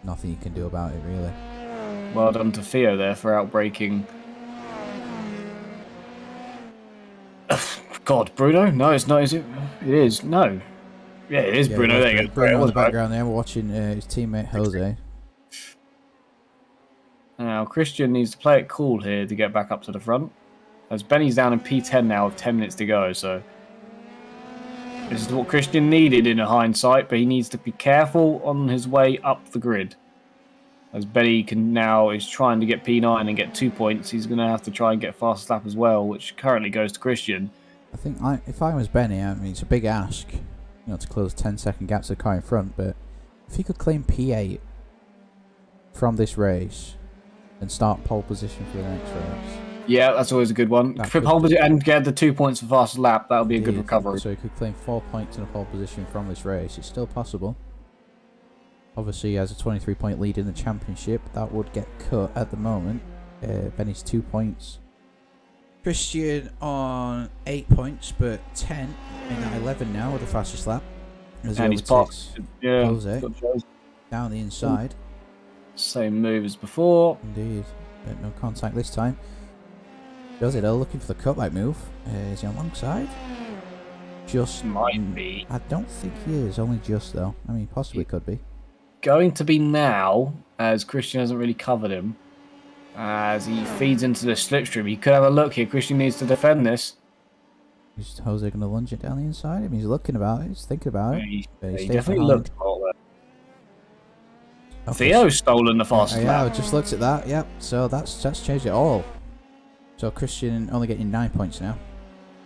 nothing you can do about it, really. Well done to Theo there for outbraking. God, Bruno? No, it's not, is it? It is. No. Yeah, it is Bruno. There you go. Bruno in the background there. We're watching his teammate Jose. Now, Christian needs to play it cool here to get back up to the front. As Benny's down in P10 now with 10 minutes to go, so... This is what Christian needed in a hindsight, but he needs to be careful on his way up the grid. As Benny is trying to get P9 and get 2 points, he's going to have to try and get fastest lap as well, which currently goes to Christian. I think if I was Benny, I mean, it's a big ask, to close 10-second gaps of the car in front, but if he could claim P8 from this race and start pole position for the next race. Yeah, that's always a good one. For pole position and get the 2 points for fastest lap, that would be a good recovery. So he could claim 4 points in a pole position from this race. It's still possible. Obviously, he has a 23-point lead in the championship. That would get cut at the moment. Benny's 2 points. Christian on 8 points, but 10 in at 11 now with the fastest lap. And he's passed. Yeah, Jose down the inside. Same move as before. Indeed, but no contact this time. Jose though looking for the cutback move. Is he on long side? Just might be. I don't think he is. Only just though. I mean, possibly could be. Going to be now, as Christian hasn't really covered him. As he feeds into the slipstream, he could have a look here. Christian needs to defend this. Is Jose going to lunge it down the inside? I mean, he's looking about it. He's thinking about it. He definitely looked for that. Theo's stolen the fastest lap. Yeah, I just looked at that. Yep. So that's changed it all. So Christian only getting 9 points now.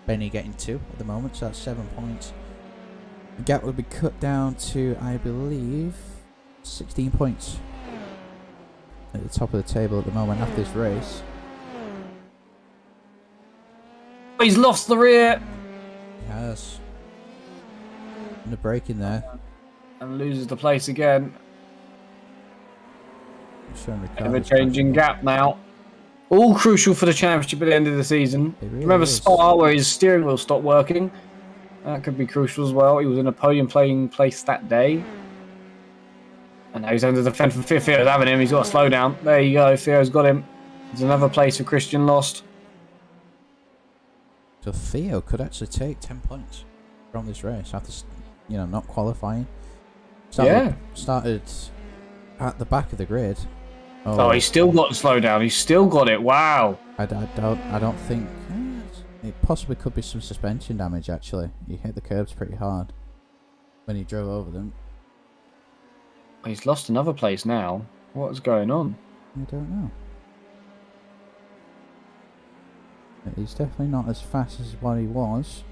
Benny getting 2 at the moment, so that's 7 points. The gap will be cut down to, I believe, 16 points. At the top of the table at the moment after this race. He's lost the rear. He has. And the break in there. And loses the place again. Ever-changing gap now. All crucial for the championship at the end of the season. Really Remember is. Spa where his steering wheel stopped working? That could be crucial as well. He was in a podium playing place that day. And now he's under the defend for Theo's having him. He's got a slowdown. There you go. Theo's got him. There's another place for Christian lost. So Theo could actually take 10 points from this race after, not qualifying. Started at the back of the grid. Oh, he's still got the slowdown. He's still got it. Wow. I don't think it possibly could be some suspension damage. Actually, he hit the curbs pretty hard when he drove over them. He's lost another place now. What's going on? I don't know. But he's definitely not as fast as what he was.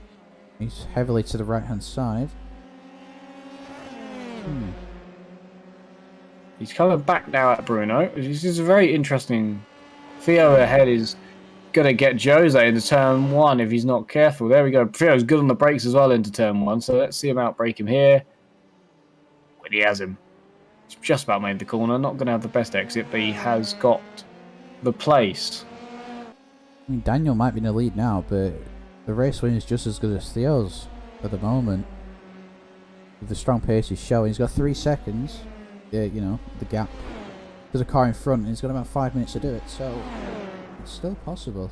He's heavily to the right-hand side. He's coming back now at Bruno. This is a very interesting. Theo ahead is gonna get Jose into turn 1 if he's not careful. There we go. Frio's good on the brakes as well into turn 1, so let's see him outbrake him here. When he has him. He's just about made the corner. Not gonna have the best exit, but he has got the place. I mean, Daniel might be in the lead now, but the race win is just as good as Theo's at the moment. With the strong pace he's showing, he's got 3 seconds. You know, the gap. There's a car in front, and he's got about 5 minutes to do it, so it's still possible.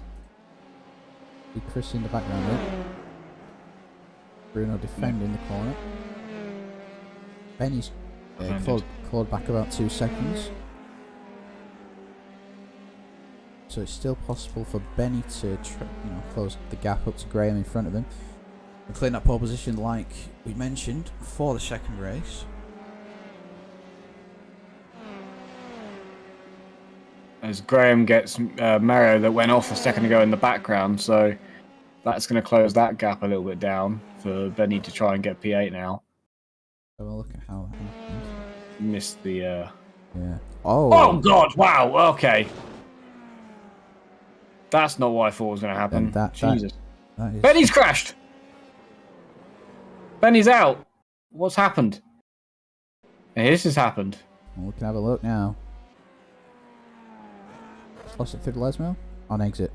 See Chris in the background there. Bruno defending the corner. Benny's clawed back about 2 seconds. So it's still possible for Benny to close the gap up to Graham in front of him and clean that pole position like we mentioned for the second race. As Graham gets Mario that went off a second ago in the background, so that's going to close that gap a little bit down for Benny to try and get P8 now. So we'll look at how that happened. Missed the... Yeah. Oh God, wow, okay. That's not what I thought was going to happen. Jesus. That is... Benny's crashed! Benny's out! What's happened? Hey, this has happened. Well, we can have a look now. Lost it through the Lesmo on exit.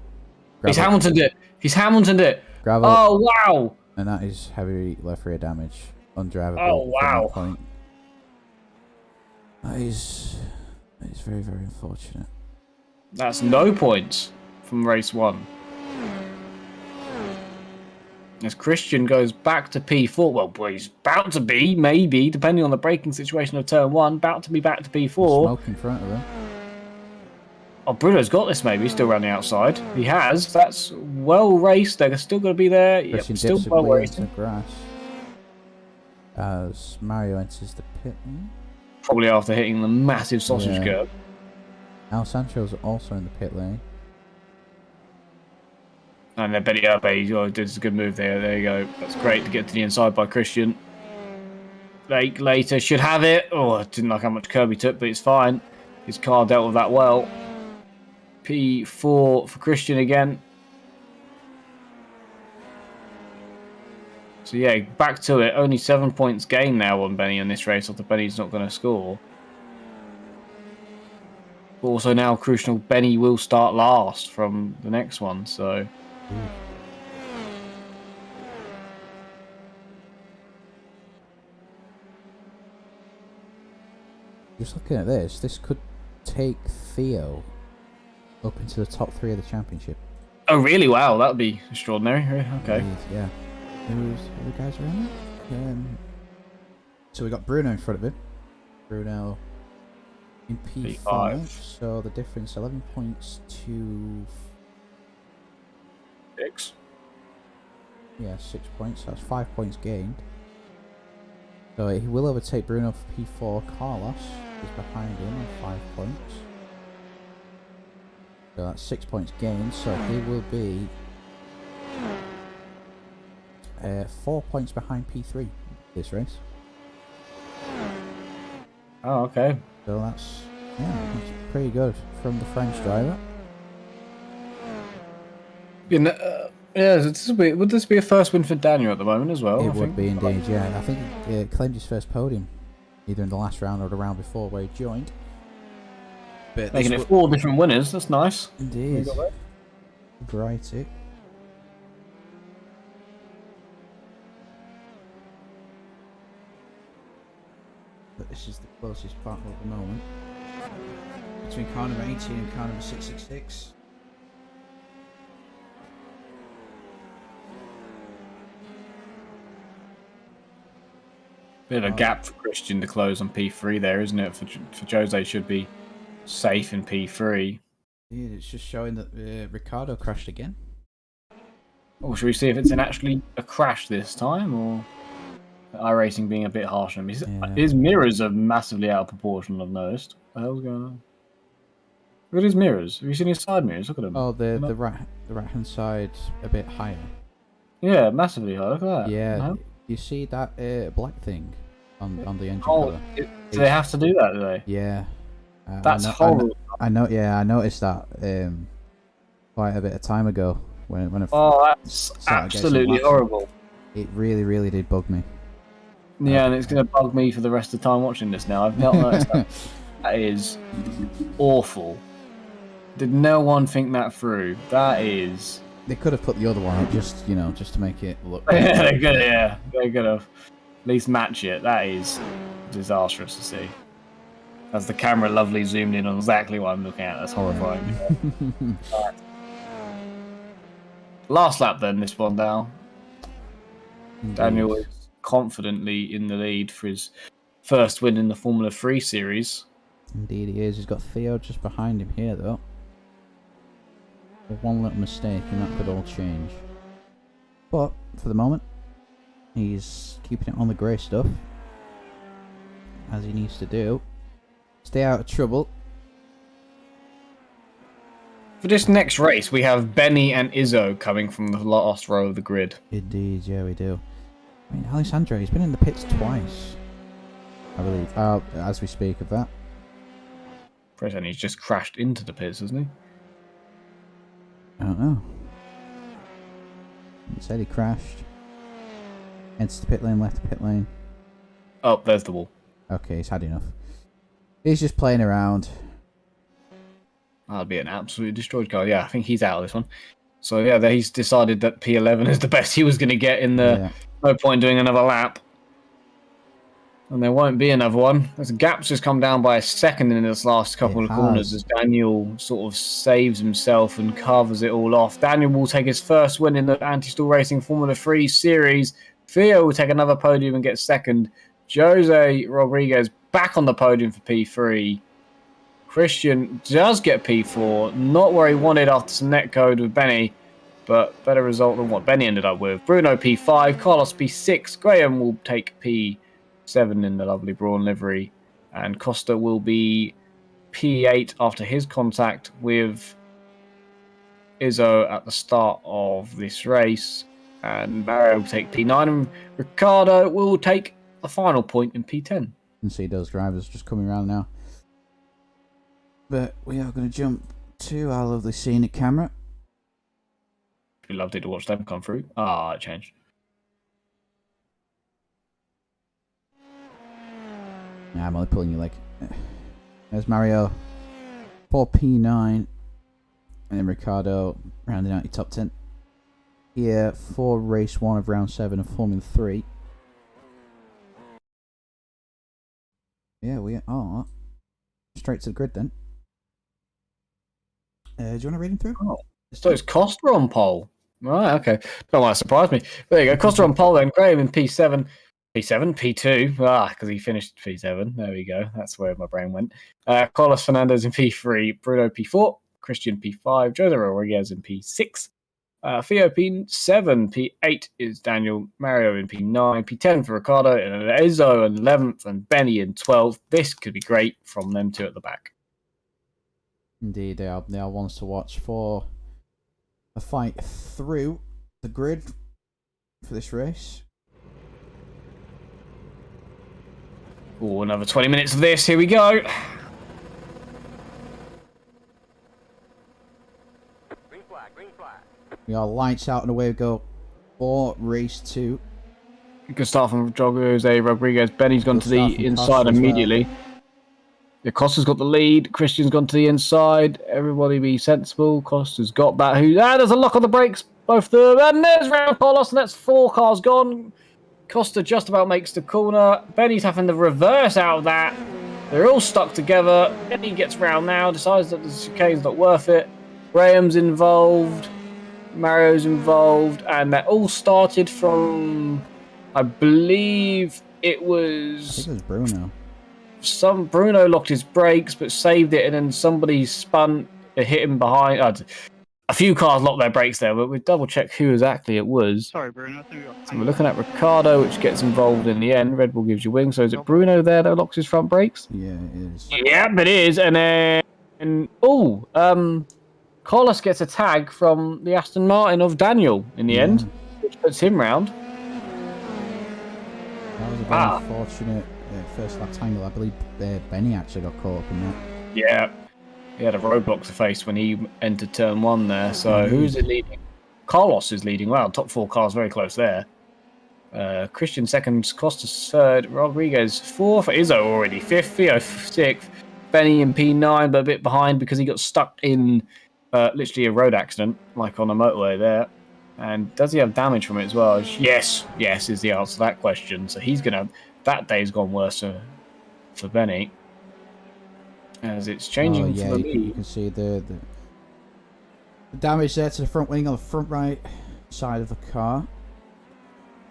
He's Hamiltoned it. He's Hamiltoned it. Gravel. Oh wow! And that is heavy left rear damage, undrivable. Oh wow! Point. That is very, very unfortunate. That's no points from race 1. As Christian goes back to P4, well, he's about to be, maybe, depending on the braking situation of turn 1, about to be back to P4. Smoke in front of him. Oh, Bruno's got this maybe, still around the outside. He has. That's well raced. They're still going to be there. Yep, still well raced. The grass as Mario enters the pit lane. Probably after hitting the massive sausage curb. Al Sancho's also in the pit lane. And then Benny did a good move there. There you go. That's great to get to the inside by Christian. Lake later should have it. Oh, I didn't like how much curb he took, but it's fine. His car dealt with that well. P4 for Christian again. So yeah, back to it. Only 7 points gained now on Benny in this race after Benny's not going to score. But also now crucial, Benny will start last from the next one, so... Just looking at this could take Theo up into the top 3 of the championship. Oh really? Wow, that would be extraordinary. Okay. Yeah. Who's the guys around there? So we got Bruno in front of him. Bruno in P5. So the difference 11 points to 6. Yeah, 6 points. That's 5 points gained. So he will overtake Bruno for P4. Carlos is behind him on 5 points. So that's 6 points gained. So he will be 4 points behind P3 this race. Oh, okay. So that's pretty good from the French driver. Would this be a first win for Daniel at the moment as well? It would be indeed, yeah. I think he claimed his first podium, either in the last round or the round before where he joined. But making it 4 different winners, that's nice. Indeed. Variety. But this is the closest battle at the moment between car number 18 and car number 666. Bit of a gap for Christian to close on P3 there, isn't it? For Jose should be safe in P3. Yeah, it's just showing that Ricardo crashed again. Oh, should we see if it's actually a crash this time, or iRacing being a bit harsh on him? His mirrors are massively out of proportion, I've noticed. What the hell's going on? Look at his mirrors. Have you seen his side mirrors? Look at them. Oh, the right hand side a bit higher. Yeah, massively high. Look at that. Yeah, you see that black thing on the engine cover? Do they have to do that, do they? Yeah. That's horrible. I know. Yeah, I noticed that. quite a bit of time ago when I that's started getting some absolutely laps. horrible. It really, really did bug me. Yeah, and it's going to bug me for the rest of the time watching this now. I've not noticed that. That is awful. Did no one think that through? That is... They could have put the other one up just to make it look Yeah, they could have at least match it. That is disastrous to see. As the camera lovely zoomed in on exactly what I'm looking at. That's horrifying. Right. Last lap then, this one down. Indeed. Daniel is confidently in the lead for his first win in the Formula 3 series. Indeed he is. He's got Theo just behind him here though. One little mistake and that could all change. But for the moment, he's keeping it on the grey stuff, as he needs to do. Stay out of trouble. For this next race, we have Benny and Izzo coming from the last row of the grid. Indeed, yeah, we do. I mean, Alessandro, he's been in the pits twice, I believe, as we speak of that. Pretend he's just crashed into the pits, hasn't he? I don't know. He said he crashed. Entered the pit lane, left the pit lane. Oh, there's the wall. Okay, he's had enough. He's just playing around. That'll be an absolutely destroyed car. Yeah, I think he's out of this one. So yeah, he's decided that P11 is the best he was going to get in the... Yeah. No point doing another lap. And there won't be another one. The gap's just come down by a second in this last couple of corners as Daniel sort of saves himself and covers it all off. Daniel will take his first win in the Anti-Stall Racing Formula 3 series. Theo will take another podium and get second. Jose Rodriguez back on the podium for P3. Christian does get P4, not where he wanted after some net code with Benny, but better result than what Benny ended up with. Bruno P5, Carlos P6, Graham will take P7 in the lovely Brawn livery, and Costa will be P8 after his contact with Izzo at the start of this race, and Mario will take P9, and Ricardo will take the final point in P10. You can see those drivers just coming around now. But we are going to jump to our lovely scenic camera. We loved it to watch them come through. Ah, it changed. Nah, I'm only pulling your leg. There's Mario. 4 P9. And then Ricardo rounding out your top 10. Here for race 1 of round 7 of Formula 3. Yeah, we are straight to the grid then. Do you want to read him through? Oh, so it's Costa on pole. Right, okay. Don't want to surprise me. There you go. Costa on pole then. Graham in P7. P7, P2. Because he finished P7. There we go. That's where my brain went. Carlos Fernandez in P3. Bruno P4. Christian P5. Jose Rodriguez in P6. Theo P7. P8 is Daniel. Mario in P9. P10 for Ricardo. And Izzo in 11th. And Benny in 12th. This could be great from them two at the back. Indeed, they are ones to watch for a fight through the grid for this race. Oh, another 20 minutes of this. Here we go. Green flag, green flag. We are lights out and away we go for race 2. You can start from Jose Rodriguez. Benny's gone to the inside immediately. The Costa's got the lead. Christian's gone to the inside. Everybody be sensible. Costa's got that. There's a lock on the brakes. Both of them. And there's round Carlos. And that's 4 cars gone. Costa just about makes the corner. Benny's having the reverse out of that. They're all stuck together. Benny gets round now. Decides that the chicane's not worth it. Graham's involved. Mario's involved. And that all started from, I believe it I was... think it was Bruno. Bruno locked his brakes but saved it, and then somebody spun, hit him behind. A few cars locked their brakes there, but we double check who exactly it was. Sorry, Bruno. So we're looking at Ricardo, which gets involved in the end. Red Bull gives you wings. So is it Bruno there that locks his front brakes? Yeah, it is. Yeah, it is. And then Carlos gets a tag from the Aston Martin of Daniel in the end, which puts him round. That was a very unfortunate first lap tangle. I believe Benny actually got caught up in that. Yeah. He had a roadblock to face when he entered turn 1 there. So who's it leading? Carlos is leading. Wow, top 4 cars very close there. Christian second, Costas third, Rodriguez fourth, Izzo already fifth, Theo sixth, Benny in P9, but a bit behind because he got stuck in literally a road accident, like on a motorway there. And does he have damage from it as well? Yes, yes is the answer to that question. So he's gonna. That day's gone worse for Benny, as it's changing. Oh yeah, for the you lead. can see the damage there to the front wing on the front right side of the car.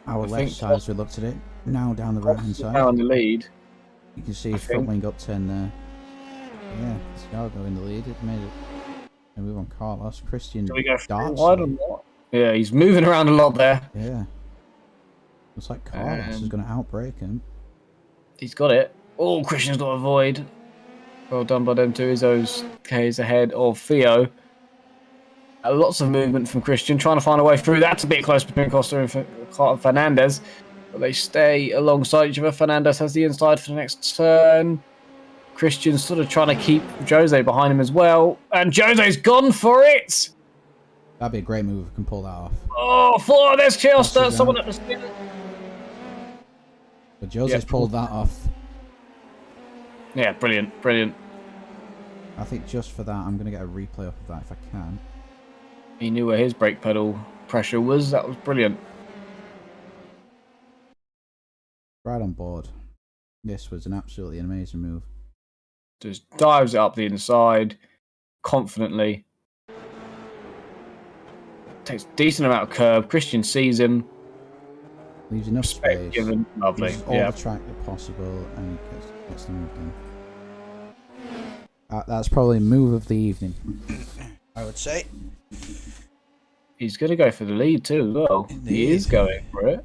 Our left side, as we looked at it, now down the right hand side. Now in the lead. You can see front wing upturn there. Yeah, Scargo in the lead. It made it. And move on Carlos. Christian Do we go darts. wide or not? Yeah, he's moving around a lot there. Yeah. Looks like Carlos is going to outbrake him. He's got it. Oh, Christian's got a void. Well done by them two. Izzo's K's ahead of Theo. Lots of movement from Christian, trying to find a way through. That's a bit close between Costa and Fernandez. But they stay alongside each other. Fernandez has the inside for the next turn. Christian's sort of trying to keep Jose behind him as well. And Jose's gone for it! That'd be a great move if we can pull that off. Oh, there's Costa. Someone at the spin. But Jose's pulled that off. Yeah, brilliant, brilliant. I think just for that, I'm going to get a replay off of that if I can. He knew where his brake pedal pressure was. That was brilliant. Right on board. This was an absolutely amazing move. Just dives it up the inside confidently. Takes a decent amount of curb. Christian sees him. Leaves enough space. Given. Lovely. Uses all Yeah. the track possible, and he gets the move done. That's probably move of the evening, I would say. He's going to go for the lead too as well. Indeed. He is going for it.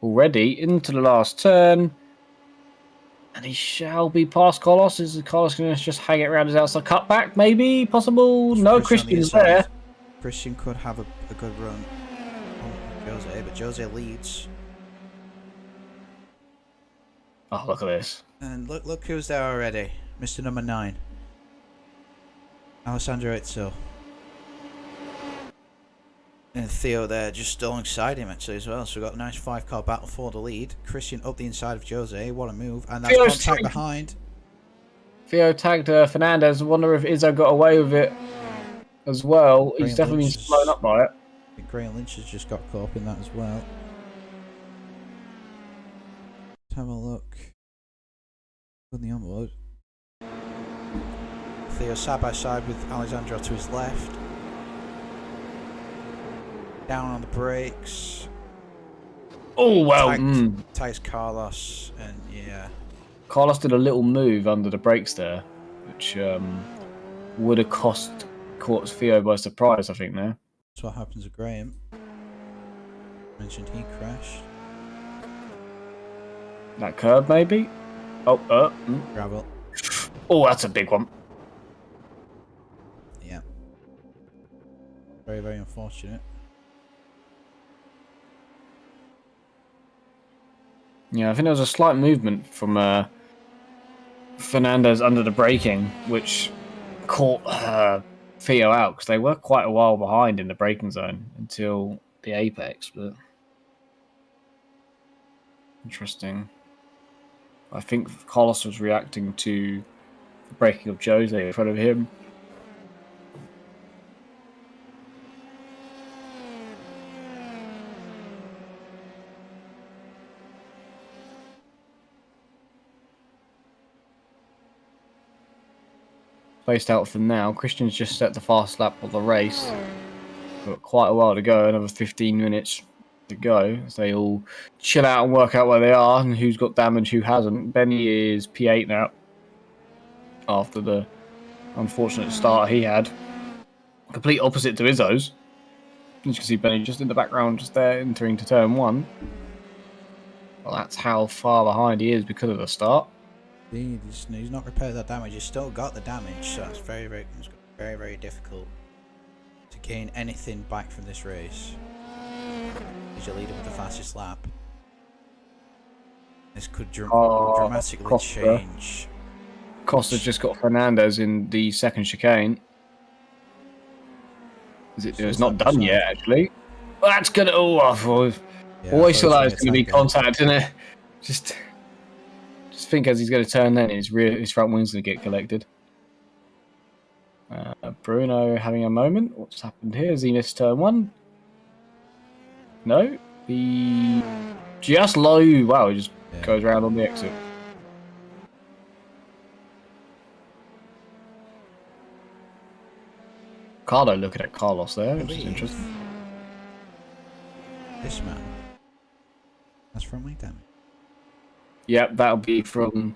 Already into the last turn. And he shall be past Carlos. Is Carlos going to just hang it around his outside cutback? Maybe? Possible? No, Christian's there. Christian could have a good run on Jose, but Jose leads. Oh, look at this. And look who's there already. Mr. Number 9. Alessandro Izzo. And Theo there just alongside him actually as well. So we've got a nice 5-car battle for the lead. Christian up the inside of Jose. What a move. And that's Theo's contact behind. Theo tagged Fernandez. I wonder if Izzo got away with it as well. He's definitely been blown up by it. I think Graham Lynch has just got caught up in that as well. Let's have a look. On the onboard. Theo side by side with Alessandro to his left. Down on the brakes. Oh, well. Ties Carlos, and yeah. Carlos did a little move under the brakes there, which would have caught Theo by surprise, I think, there. That's what happens to Graham. Mentioned he crashed. That curb, maybe? Oh, Gravel. Oh, that's a big one. Yeah. Very, very unfortunate. Yeah, I think there was a slight movement from Fernandez under the braking, which caught Theo out, because they were quite a while behind in the braking zone until the apex, but interesting. I think Carlos was reacting to the braking of Jose in front of him. Placed out from now. Christian's just set the fast lap of the race. Got quite a while to go, another 15 minutes to go, as they all chill out and work out where they are and who's got damage, who hasn't. Benny is P8 now, after the unfortunate start he had. Complete opposite to Izzo's. As you can see, Benny just in the background, just there, entering to turn 1. Well, that's how far behind he is because of the start. He's not repaired that damage. He's still got the damage, so it's very, very difficult to gain anything back from this race. He's your leader with the fastest lap. This could dramatically change Costa's just got Fernandez in the second chicane. It's not done yet, actually. Well, that's gonna. Oh, I thought. Always feel like it's going to be contact, isn't it? Just think as he's going to turn, then his front wing's going to get collected. Bruno having a moment. What's happened here? Has he missed turn 1? No. He just low. Wow, he just goes around on the exit. Carlo looking at Carlos there, which is interesting. This man. That's from my damage. Yep, that'll be from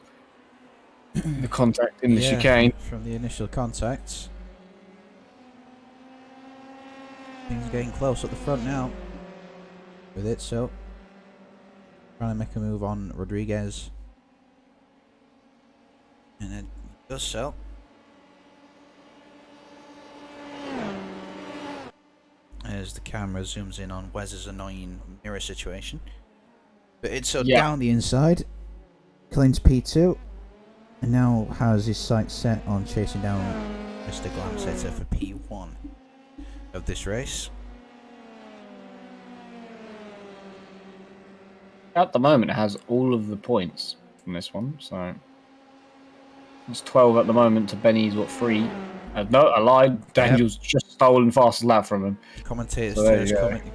the contact in the chicane. From the initial contacts. Things getting close at the front now. With it, so trying to make a move on Rodriguez. And it does so. As the camera zooms in on Wes's annoying mirror situation. But it's down the inside. Cleans P2. And now has his sights set on chasing down Mr. Glamsetter for P1 of this race. At the moment, it has all of the points from this one, so it's 12 at the moment to Benny's 3. No, I lied. Daniel's just stolen fastest lap from him. Commentators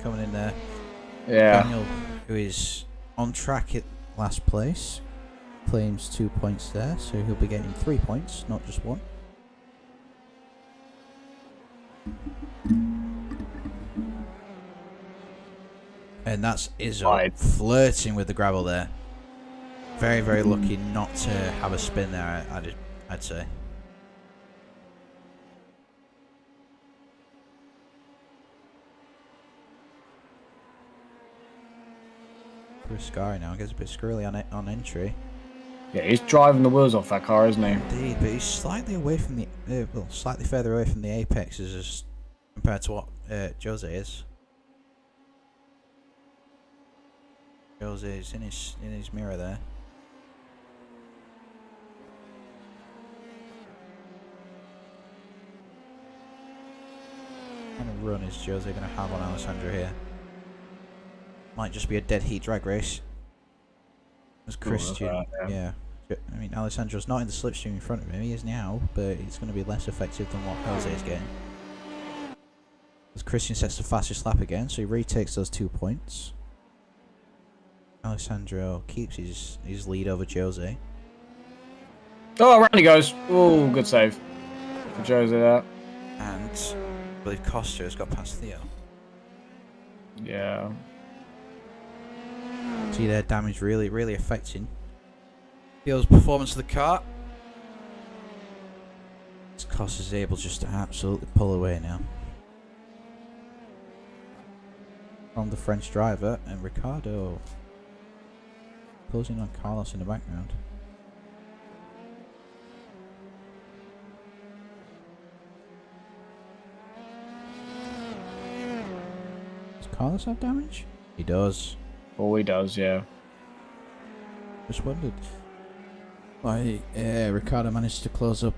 coming in there. Yeah. Daniel, who is on track at last place, claims 2 points there, so he'll be getting 3 points, not just 1. And that's Izzo flirting with the gravel there. Very, very lucky not to have a spin there, I'd say. Riscari now gets a bit squirrely on entry. Yeah, he's driving the wheels off that car, isn't he? Indeed, but he's slightly away from the slightly further away from the apexes as compared to what Jose is. Jose is in his mirror there. What kind of run is Jose going to have on Alessandro here? Might just be a dead heat drag race. As Christian, yeah. I mean, Alessandro's not in the slipstream in front of him. He is now, but it's going to be less effective than what Jose is getting. As Christian sets the fastest lap again, so he retakes those 2 points. Alessandro keeps his lead over Jose. Oh, around he goes. Oh, good save for Jose there. And I believe Costa has got past Theo. Yeah. See their damage really affecting Theo's performance of the car. Costa is able just to absolutely pull away now from the French driver, and Ricardo closing on Carlos in the background. Does Carlos have damage? He does. Oh, he does, yeah. Just wondered why Ricardo managed to close up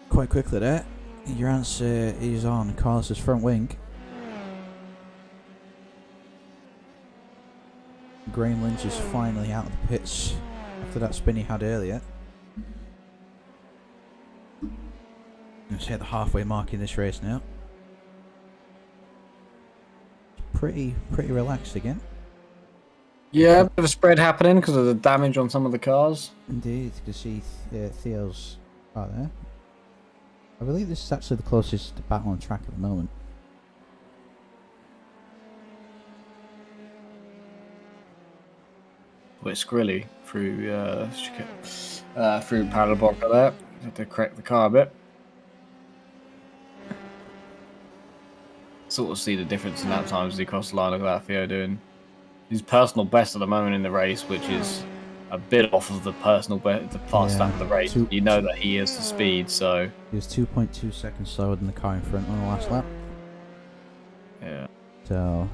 quite quickly there. Your answer is on Carlos's front wing. Graham Lynch is finally out of the pits after that spin he had earlier. Let's hit the halfway mark in this race now. Pretty relaxed again. Yeah, a bit of a spread happening because of the damage on some of the cars. Indeed, you can see Theo's car there. I believe this is actually the closest battle on track at the moment. A bit scrilly through parallel block there. Had to correct the car a bit. Sort of see the difference in lap times as he crossed the line. Look at that Theo doing his personal best at the moment in the race, which is a bit off of the personal best, the fast lap of the race. You know that he has the speed, so he was 2.2 seconds slower than the car in front on the last lap. Yeah. So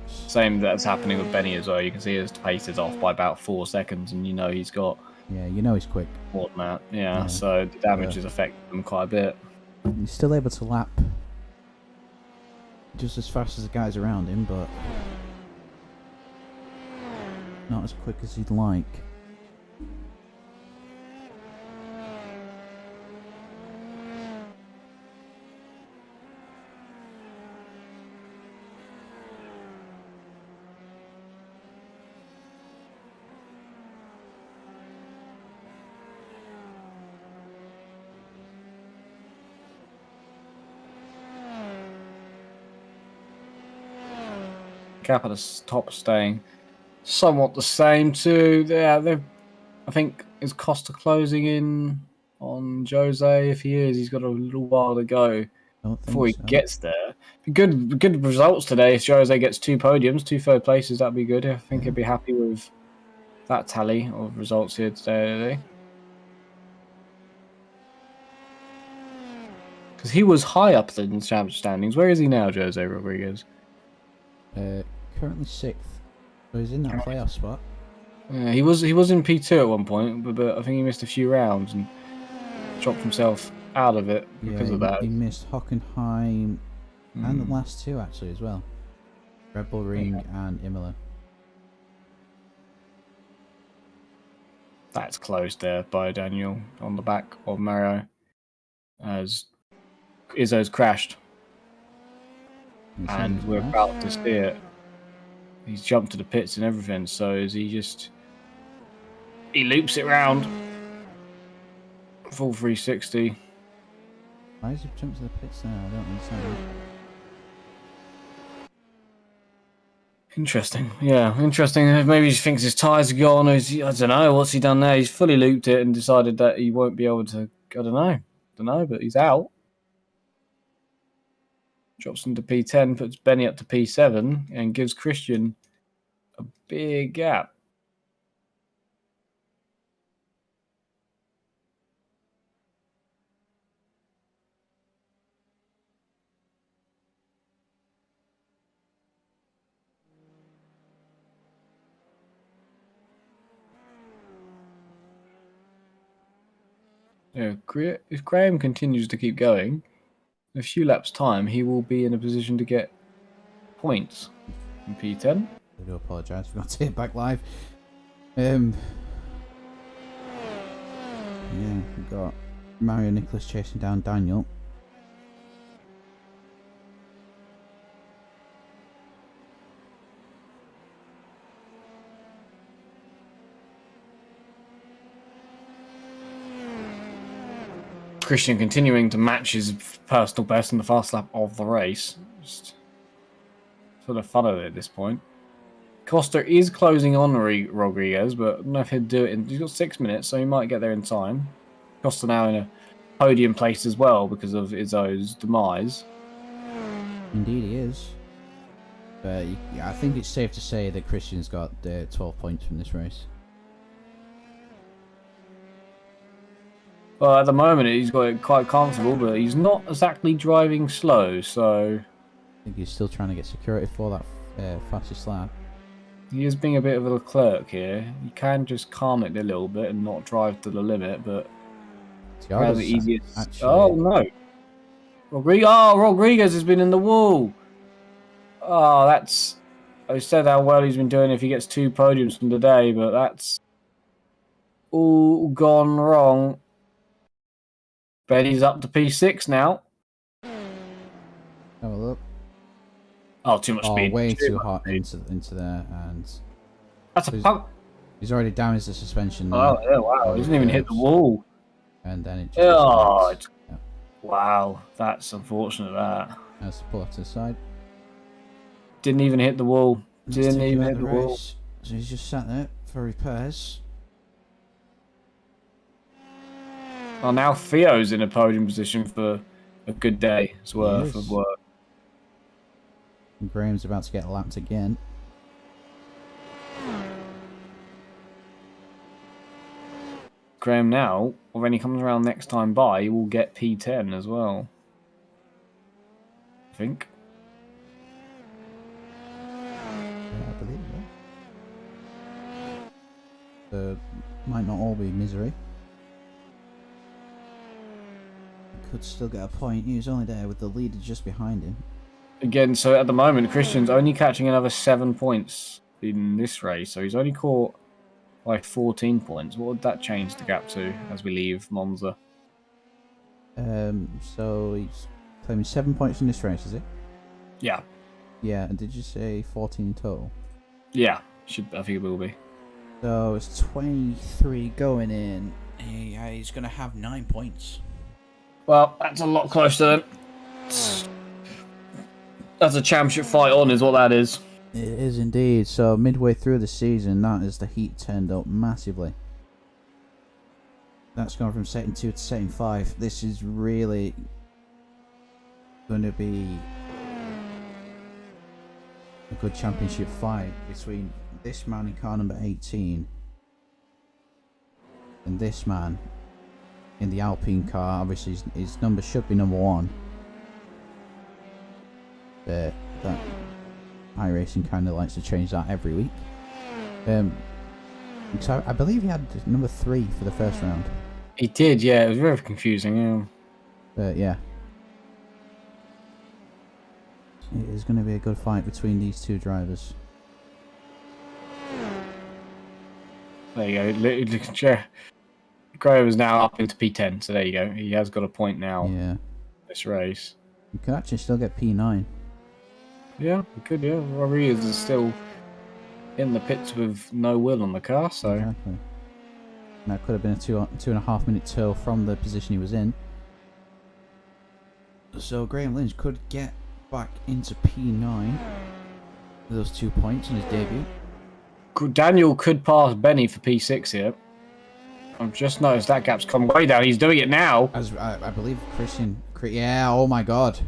same that's happening with Benny as well. You can see his pace is off by about 4 seconds, and you know he's got Yeah, you know he's quick. more than that. Yeah, Yeah. so the damage has affected them quite a bit. He's still able to lap just as fast as the guys around him, but not as quick as he'd like. Cap at the top staying somewhat the same too. Yeah, I think is Costa closing in on Jose. If he is, he's got a little while to go Don't before he think so. gets there. Good results today. If Jose gets 2 podiums, 2 third places, that'd be good. I think he'd be happy with that tally of results here today. Because he was high up in the championship standings. Where is he now, Jose Rodriguez? Currently 6th, so he's in that playoff spot. Yeah, he was in P2 at one point, but I think he missed a few rounds and dropped himself out of it because of that. He missed Hockenheim and the last 2 actually as well. Red Bull Ring and Imola. That's closed there by Daniel on the back of Mario as Izzo's crashed. And we're about to see it. He's jumped to the pits and everything, so is he just... He loops it round. Full 360. Why has he jumped to the pits now? I don't understand. Interesting. Yeah, interesting. Maybe he thinks his tyres are gone. I don't know. What's he done there? He's fully looped it and decided that he won't be able to... I don't know, but he's out. Drops into P10, puts Benny up to P7, and gives Christian a big gap. Yeah, if Graham continues to keep going, in a few laps' time, he will be in a position to get points in P10. I do apologise, forgot to hit back live. Yeah, we've got Mario Nicholas chasing down Daniel. Christian continuing to match his personal best in the fast lap of the race. Just for the fun of it at this point. Costa is closing on Rodriguez, but I don't know if he'll do it. He's got 6 minutes, so he might get there in time. Costa now in a podium place as well because of Izzo's demise. Indeed he is. But I think it's safe to say that Christian's got 12 points from this race. Well, at the moment, he's got it quite comfortable, but he's not exactly driving slow, so... I think he's still trying to get security for that fastest lap. He is being a bit of a clerk here. He can just calm it a little bit and not drive to the limit, but... The easiest... actually... Oh, no. Rodriguez has been in the wall. Oh, that's... I said how well he's been doing if he gets 2 podiums from today, but that's... all gone wrong. Benny's up to P6 now. Have a look. Oh, too much speed. Way too hot into there, and that's a pump. He's already damaged the suspension. Oh, yeah, wow! He doesn't even hit the wall. And then it just. Yeah. Wow, that's unfortunate. That. Has to pull off to the side. Didn't even hit the wall. Didn't even hit the wall. So he's just sat there for repairs. Well, now Theo's in a podium position for a good day's worth of work. And Graham's about to get lapped again. Graham now, when he comes around next time by, he will get P10 as well. I think. Yeah, I believe so. Might not all be misery. Could still get a point. He was only there with the leader just behind him. Again, so at the moment, Christian's only catching another 7 points in this race. So he's only caught by 14 points. What would that change the gap to as we leave Monza? So he's claiming 7 points in this race, is it? Yeah. Yeah, and did you say 14 in total? Yeah, I think it will be. So it's 23 going in. He's going to have 9 points. Well, that's a lot closer then. That's a championship fight on, is what that is. It is indeed. So midway through the season, that is the heat turned up massively. That's gone from setting 2 to setting 5. This is really going to be a good championship fight between this man in car number 18 and this man in the Alpine car. Obviously his number should be number 1, but that iRacing kind of likes to change that every week. So I believe he had number 3 for the first round. He did, yeah. It was very confusing, yeah. But yeah, it is going to be a good fight between these two drivers. There you go. Graham is now up into P10, so there you go. He has got a point now. Yeah. This race. You could actually still get P9. Yeah, we could, yeah. Rodriguez is still in the pits with no wheel on the car, so... Exactly. That could have been a 2.5 minute tow from the position he was in. So Graham Lynch could get back into P9 with those 2 points in his debut. Daniel could pass Benny for P6 here. I've just noticed that gap's come way down. He's doing it now. As I believe Christian... Yeah, oh my god.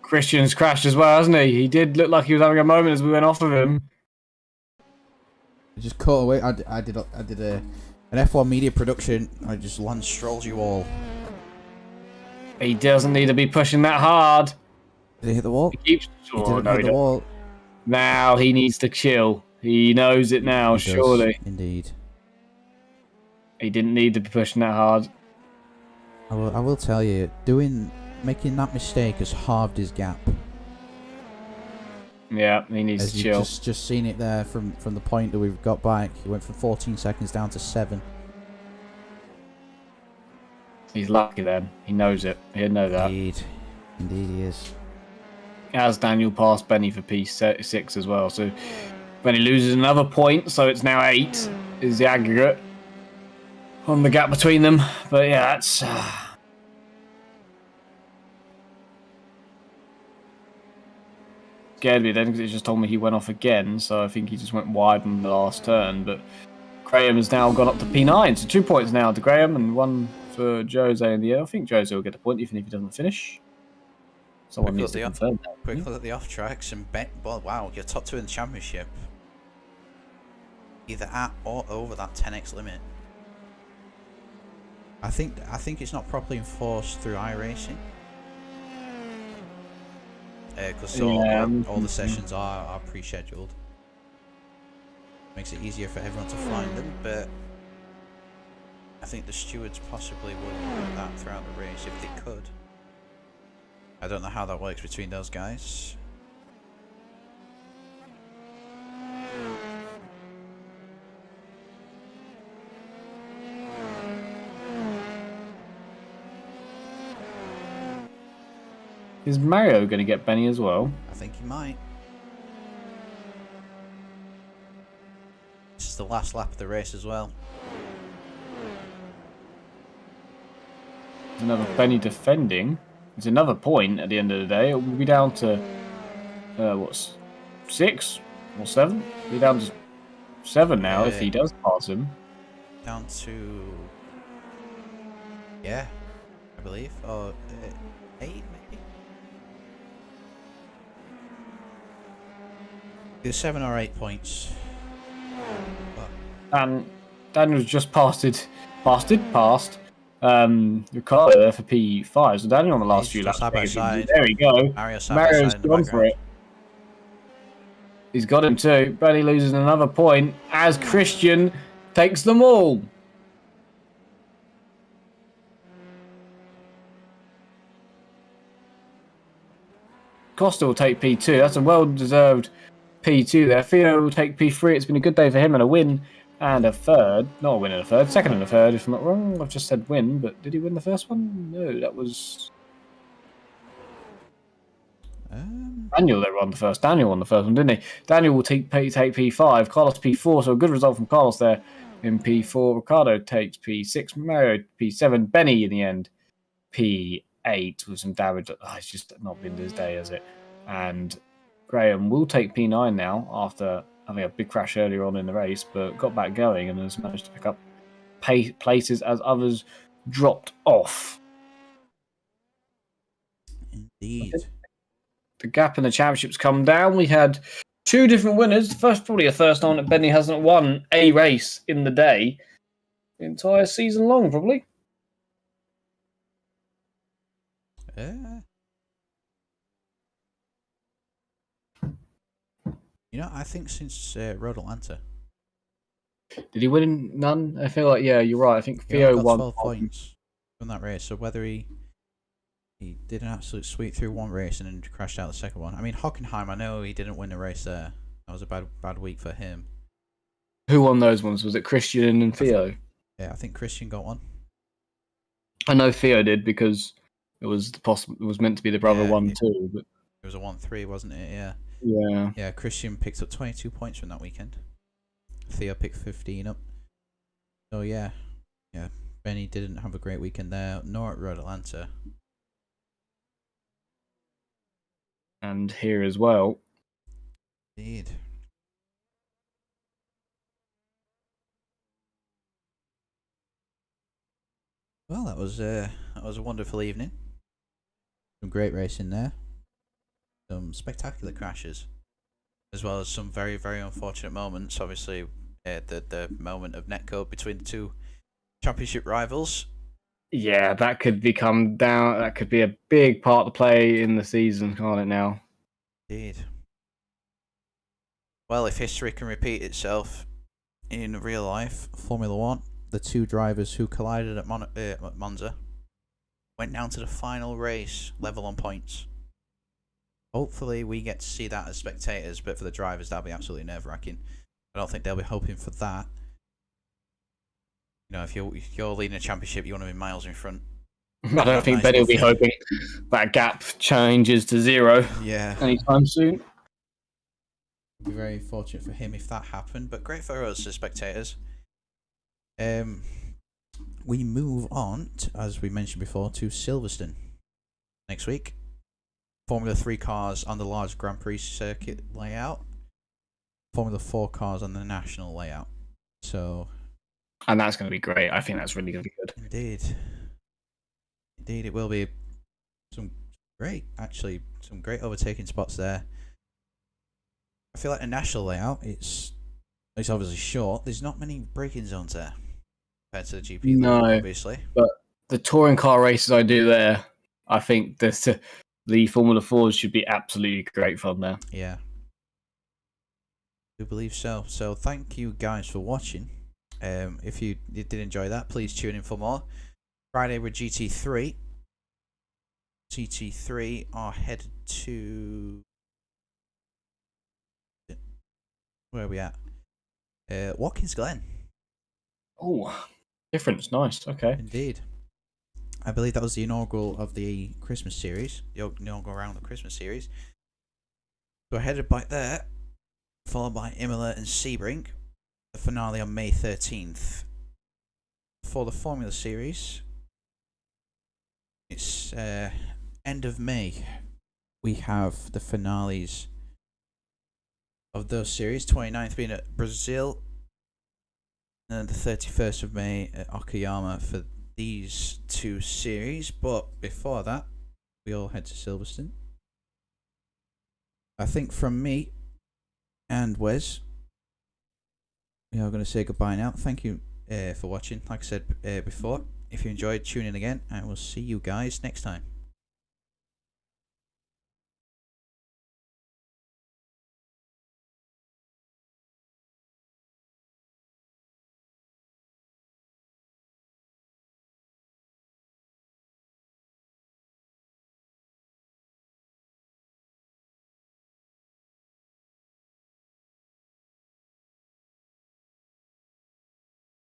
Christian's crashed as well, hasn't he? He did look like he was having a moment as we went off of him. I just caught away. I did an F1 media production. I just Lance Strolled you all. He doesn't need to be pushing that hard. Did he hit the wall? He keeps... He didn't hit the wall. Now he needs to chill. He knows it now, He does, surely. indeed. He didn't need to be pushing that hard. I will tell you, making that mistake has halved his gap. Yeah, he needs As to you've chill. just seen it there from the point that we've got back. He went from 14 seconds down to 7. He's lucky then. He knows it. He'll know that. Indeed he is. As Daniel passed Benny for P6 as well. So Benny loses another point, so it's now 8 is the aggregate on the gap between them. But yeah, that's... scared me then because it just told me he went off again, so I think he just went wide on the last turn. But Graham has now gone up to P9, so 2 points now to Graham and 1 for Jose in the air. I think Jose will get a point even if he doesn't finish. Someone needs to confirm that. Quick look at the off tracks and well, wow, you're top 2 in the championship. Either at or over that 10x limit. I think it's not properly enforced through iRacing. Because all the sessions are pre-scheduled. Makes it easier for everyone to find them, but I think the stewards possibly would do that throughout the race if they could. I don't know how that works between those guys. Is Mario going to get Benny as well? I think he might. This is the last lap of the race as well. There's another Benny defending. It's another point at the end of the day. It will be down to, what's 6 or 7? It'll be down to 7 now if he does pass him. Down to, yeah, I believe, or 8 maybe. There's 7 or 8 points. And Daniel's just passed Ricardo there for P5. So Daniel on the last few laps. Side by side. There we go. Mario's gone for it. He's got him too. Benny loses another point as Christian takes them all. Costa will take P2. That's a well-deserved P2 there. Theo will take P3. It's been a good day for him and a win and a third. Not a win and a third. Second and a third, if I'm not wrong. I've just said win, but did he win the first one? No, that was... Daniel that won the first. Daniel won the first one, didn't he? Daniel will take P5. Carlos P4. So a good result from Carlos there in P4. Ricardo takes P6. Mario P7. Benny in the end P8 with some damage. It's just not been his day, has it? And Graham will take P9 now after having a big crash earlier on in the race, but got back going and has managed to pick up places as others dropped off. Indeed. The gap in the championships come down. We had two different winners. Probably a first time that Benny hasn't won a race in the day, the entire season long, probably. You know, I think since Road Atlanta. Did he win none? I feel like, yeah, you're right. I think Theo got won 12 points from that race. So whether he did an absolute sweep through one race and then crashed out the second one. I mean, Hockenheim, I know he didn't win the race there. That was a bad week for him. Who won those ones? Was it Christian and Theo? I think Christian got one. I know Theo did because it was meant to be the brother 1-2. But it was a 1-3, wasn't it? Yeah. Yeah. Yeah, Christian picked up 22 points from that weekend. Theo picked 15 up. So yeah. Benny didn't have a great weekend there, nor at Road Atlanta. And here as well. Indeed. Well, that was a wonderful evening. Some great racing there. Some spectacular crashes, as well as some very, very unfortunate moments. Obviously, the moment of netcode between the two championship rivals. Yeah, that could become down. That could be a big part to play in the season, can't it now? Indeed. Well, if history can repeat itself in real life, Formula One, the two drivers who collided at Monza went down to the final race, level on points. Hopefully we get to see that as spectators, but for the drivers that'll be absolutely nerve-wracking. I don't think they'll be hoping for that. You know, if you're leading a championship, you want to be miles in front. I don't think Benny will be hoping that gap changes to 0 anytime soon. It'd be very fortunate for him if that happened, but great for us as spectators. We move on, as we mentioned before, to Silverstone next week. Formula 3 cars on the large Grand Prix circuit layout. Formula 4 cars on the national layout. And that's going to be great. I think that's really going to be good. Indeed, it will be some great overtaking spots there. I feel like the national layout, it's obviously short. There's not many braking zones there compared to the GP layout, obviously. But the touring car races I do there, I think the Formula 4s should be absolutely great fun there. Yeah. I do believe so. So thank you guys for watching. If you did enjoy that, please tune in for more. Friday with GT3. GT3 are headed to... Where are we at? Watkins Glen. Oh, difference. Nice. Okay. Indeed. I believe that was the inaugural of the Christmas series. The inaugural round of the Christmas series. So headed by there, followed by Imola and Sebring. The finale on May 13th. For the Formula Series, it's end of May. We have the finales of those series. 29th being at Brazil, and the 31st of May at Okayama for these two series. But before that, we all head to Silverstone. I think from me and Wes, we are going to say goodbye now. Thank you for watching. Like I said before, if you enjoyed, tune in again, and we'll see you guys next time.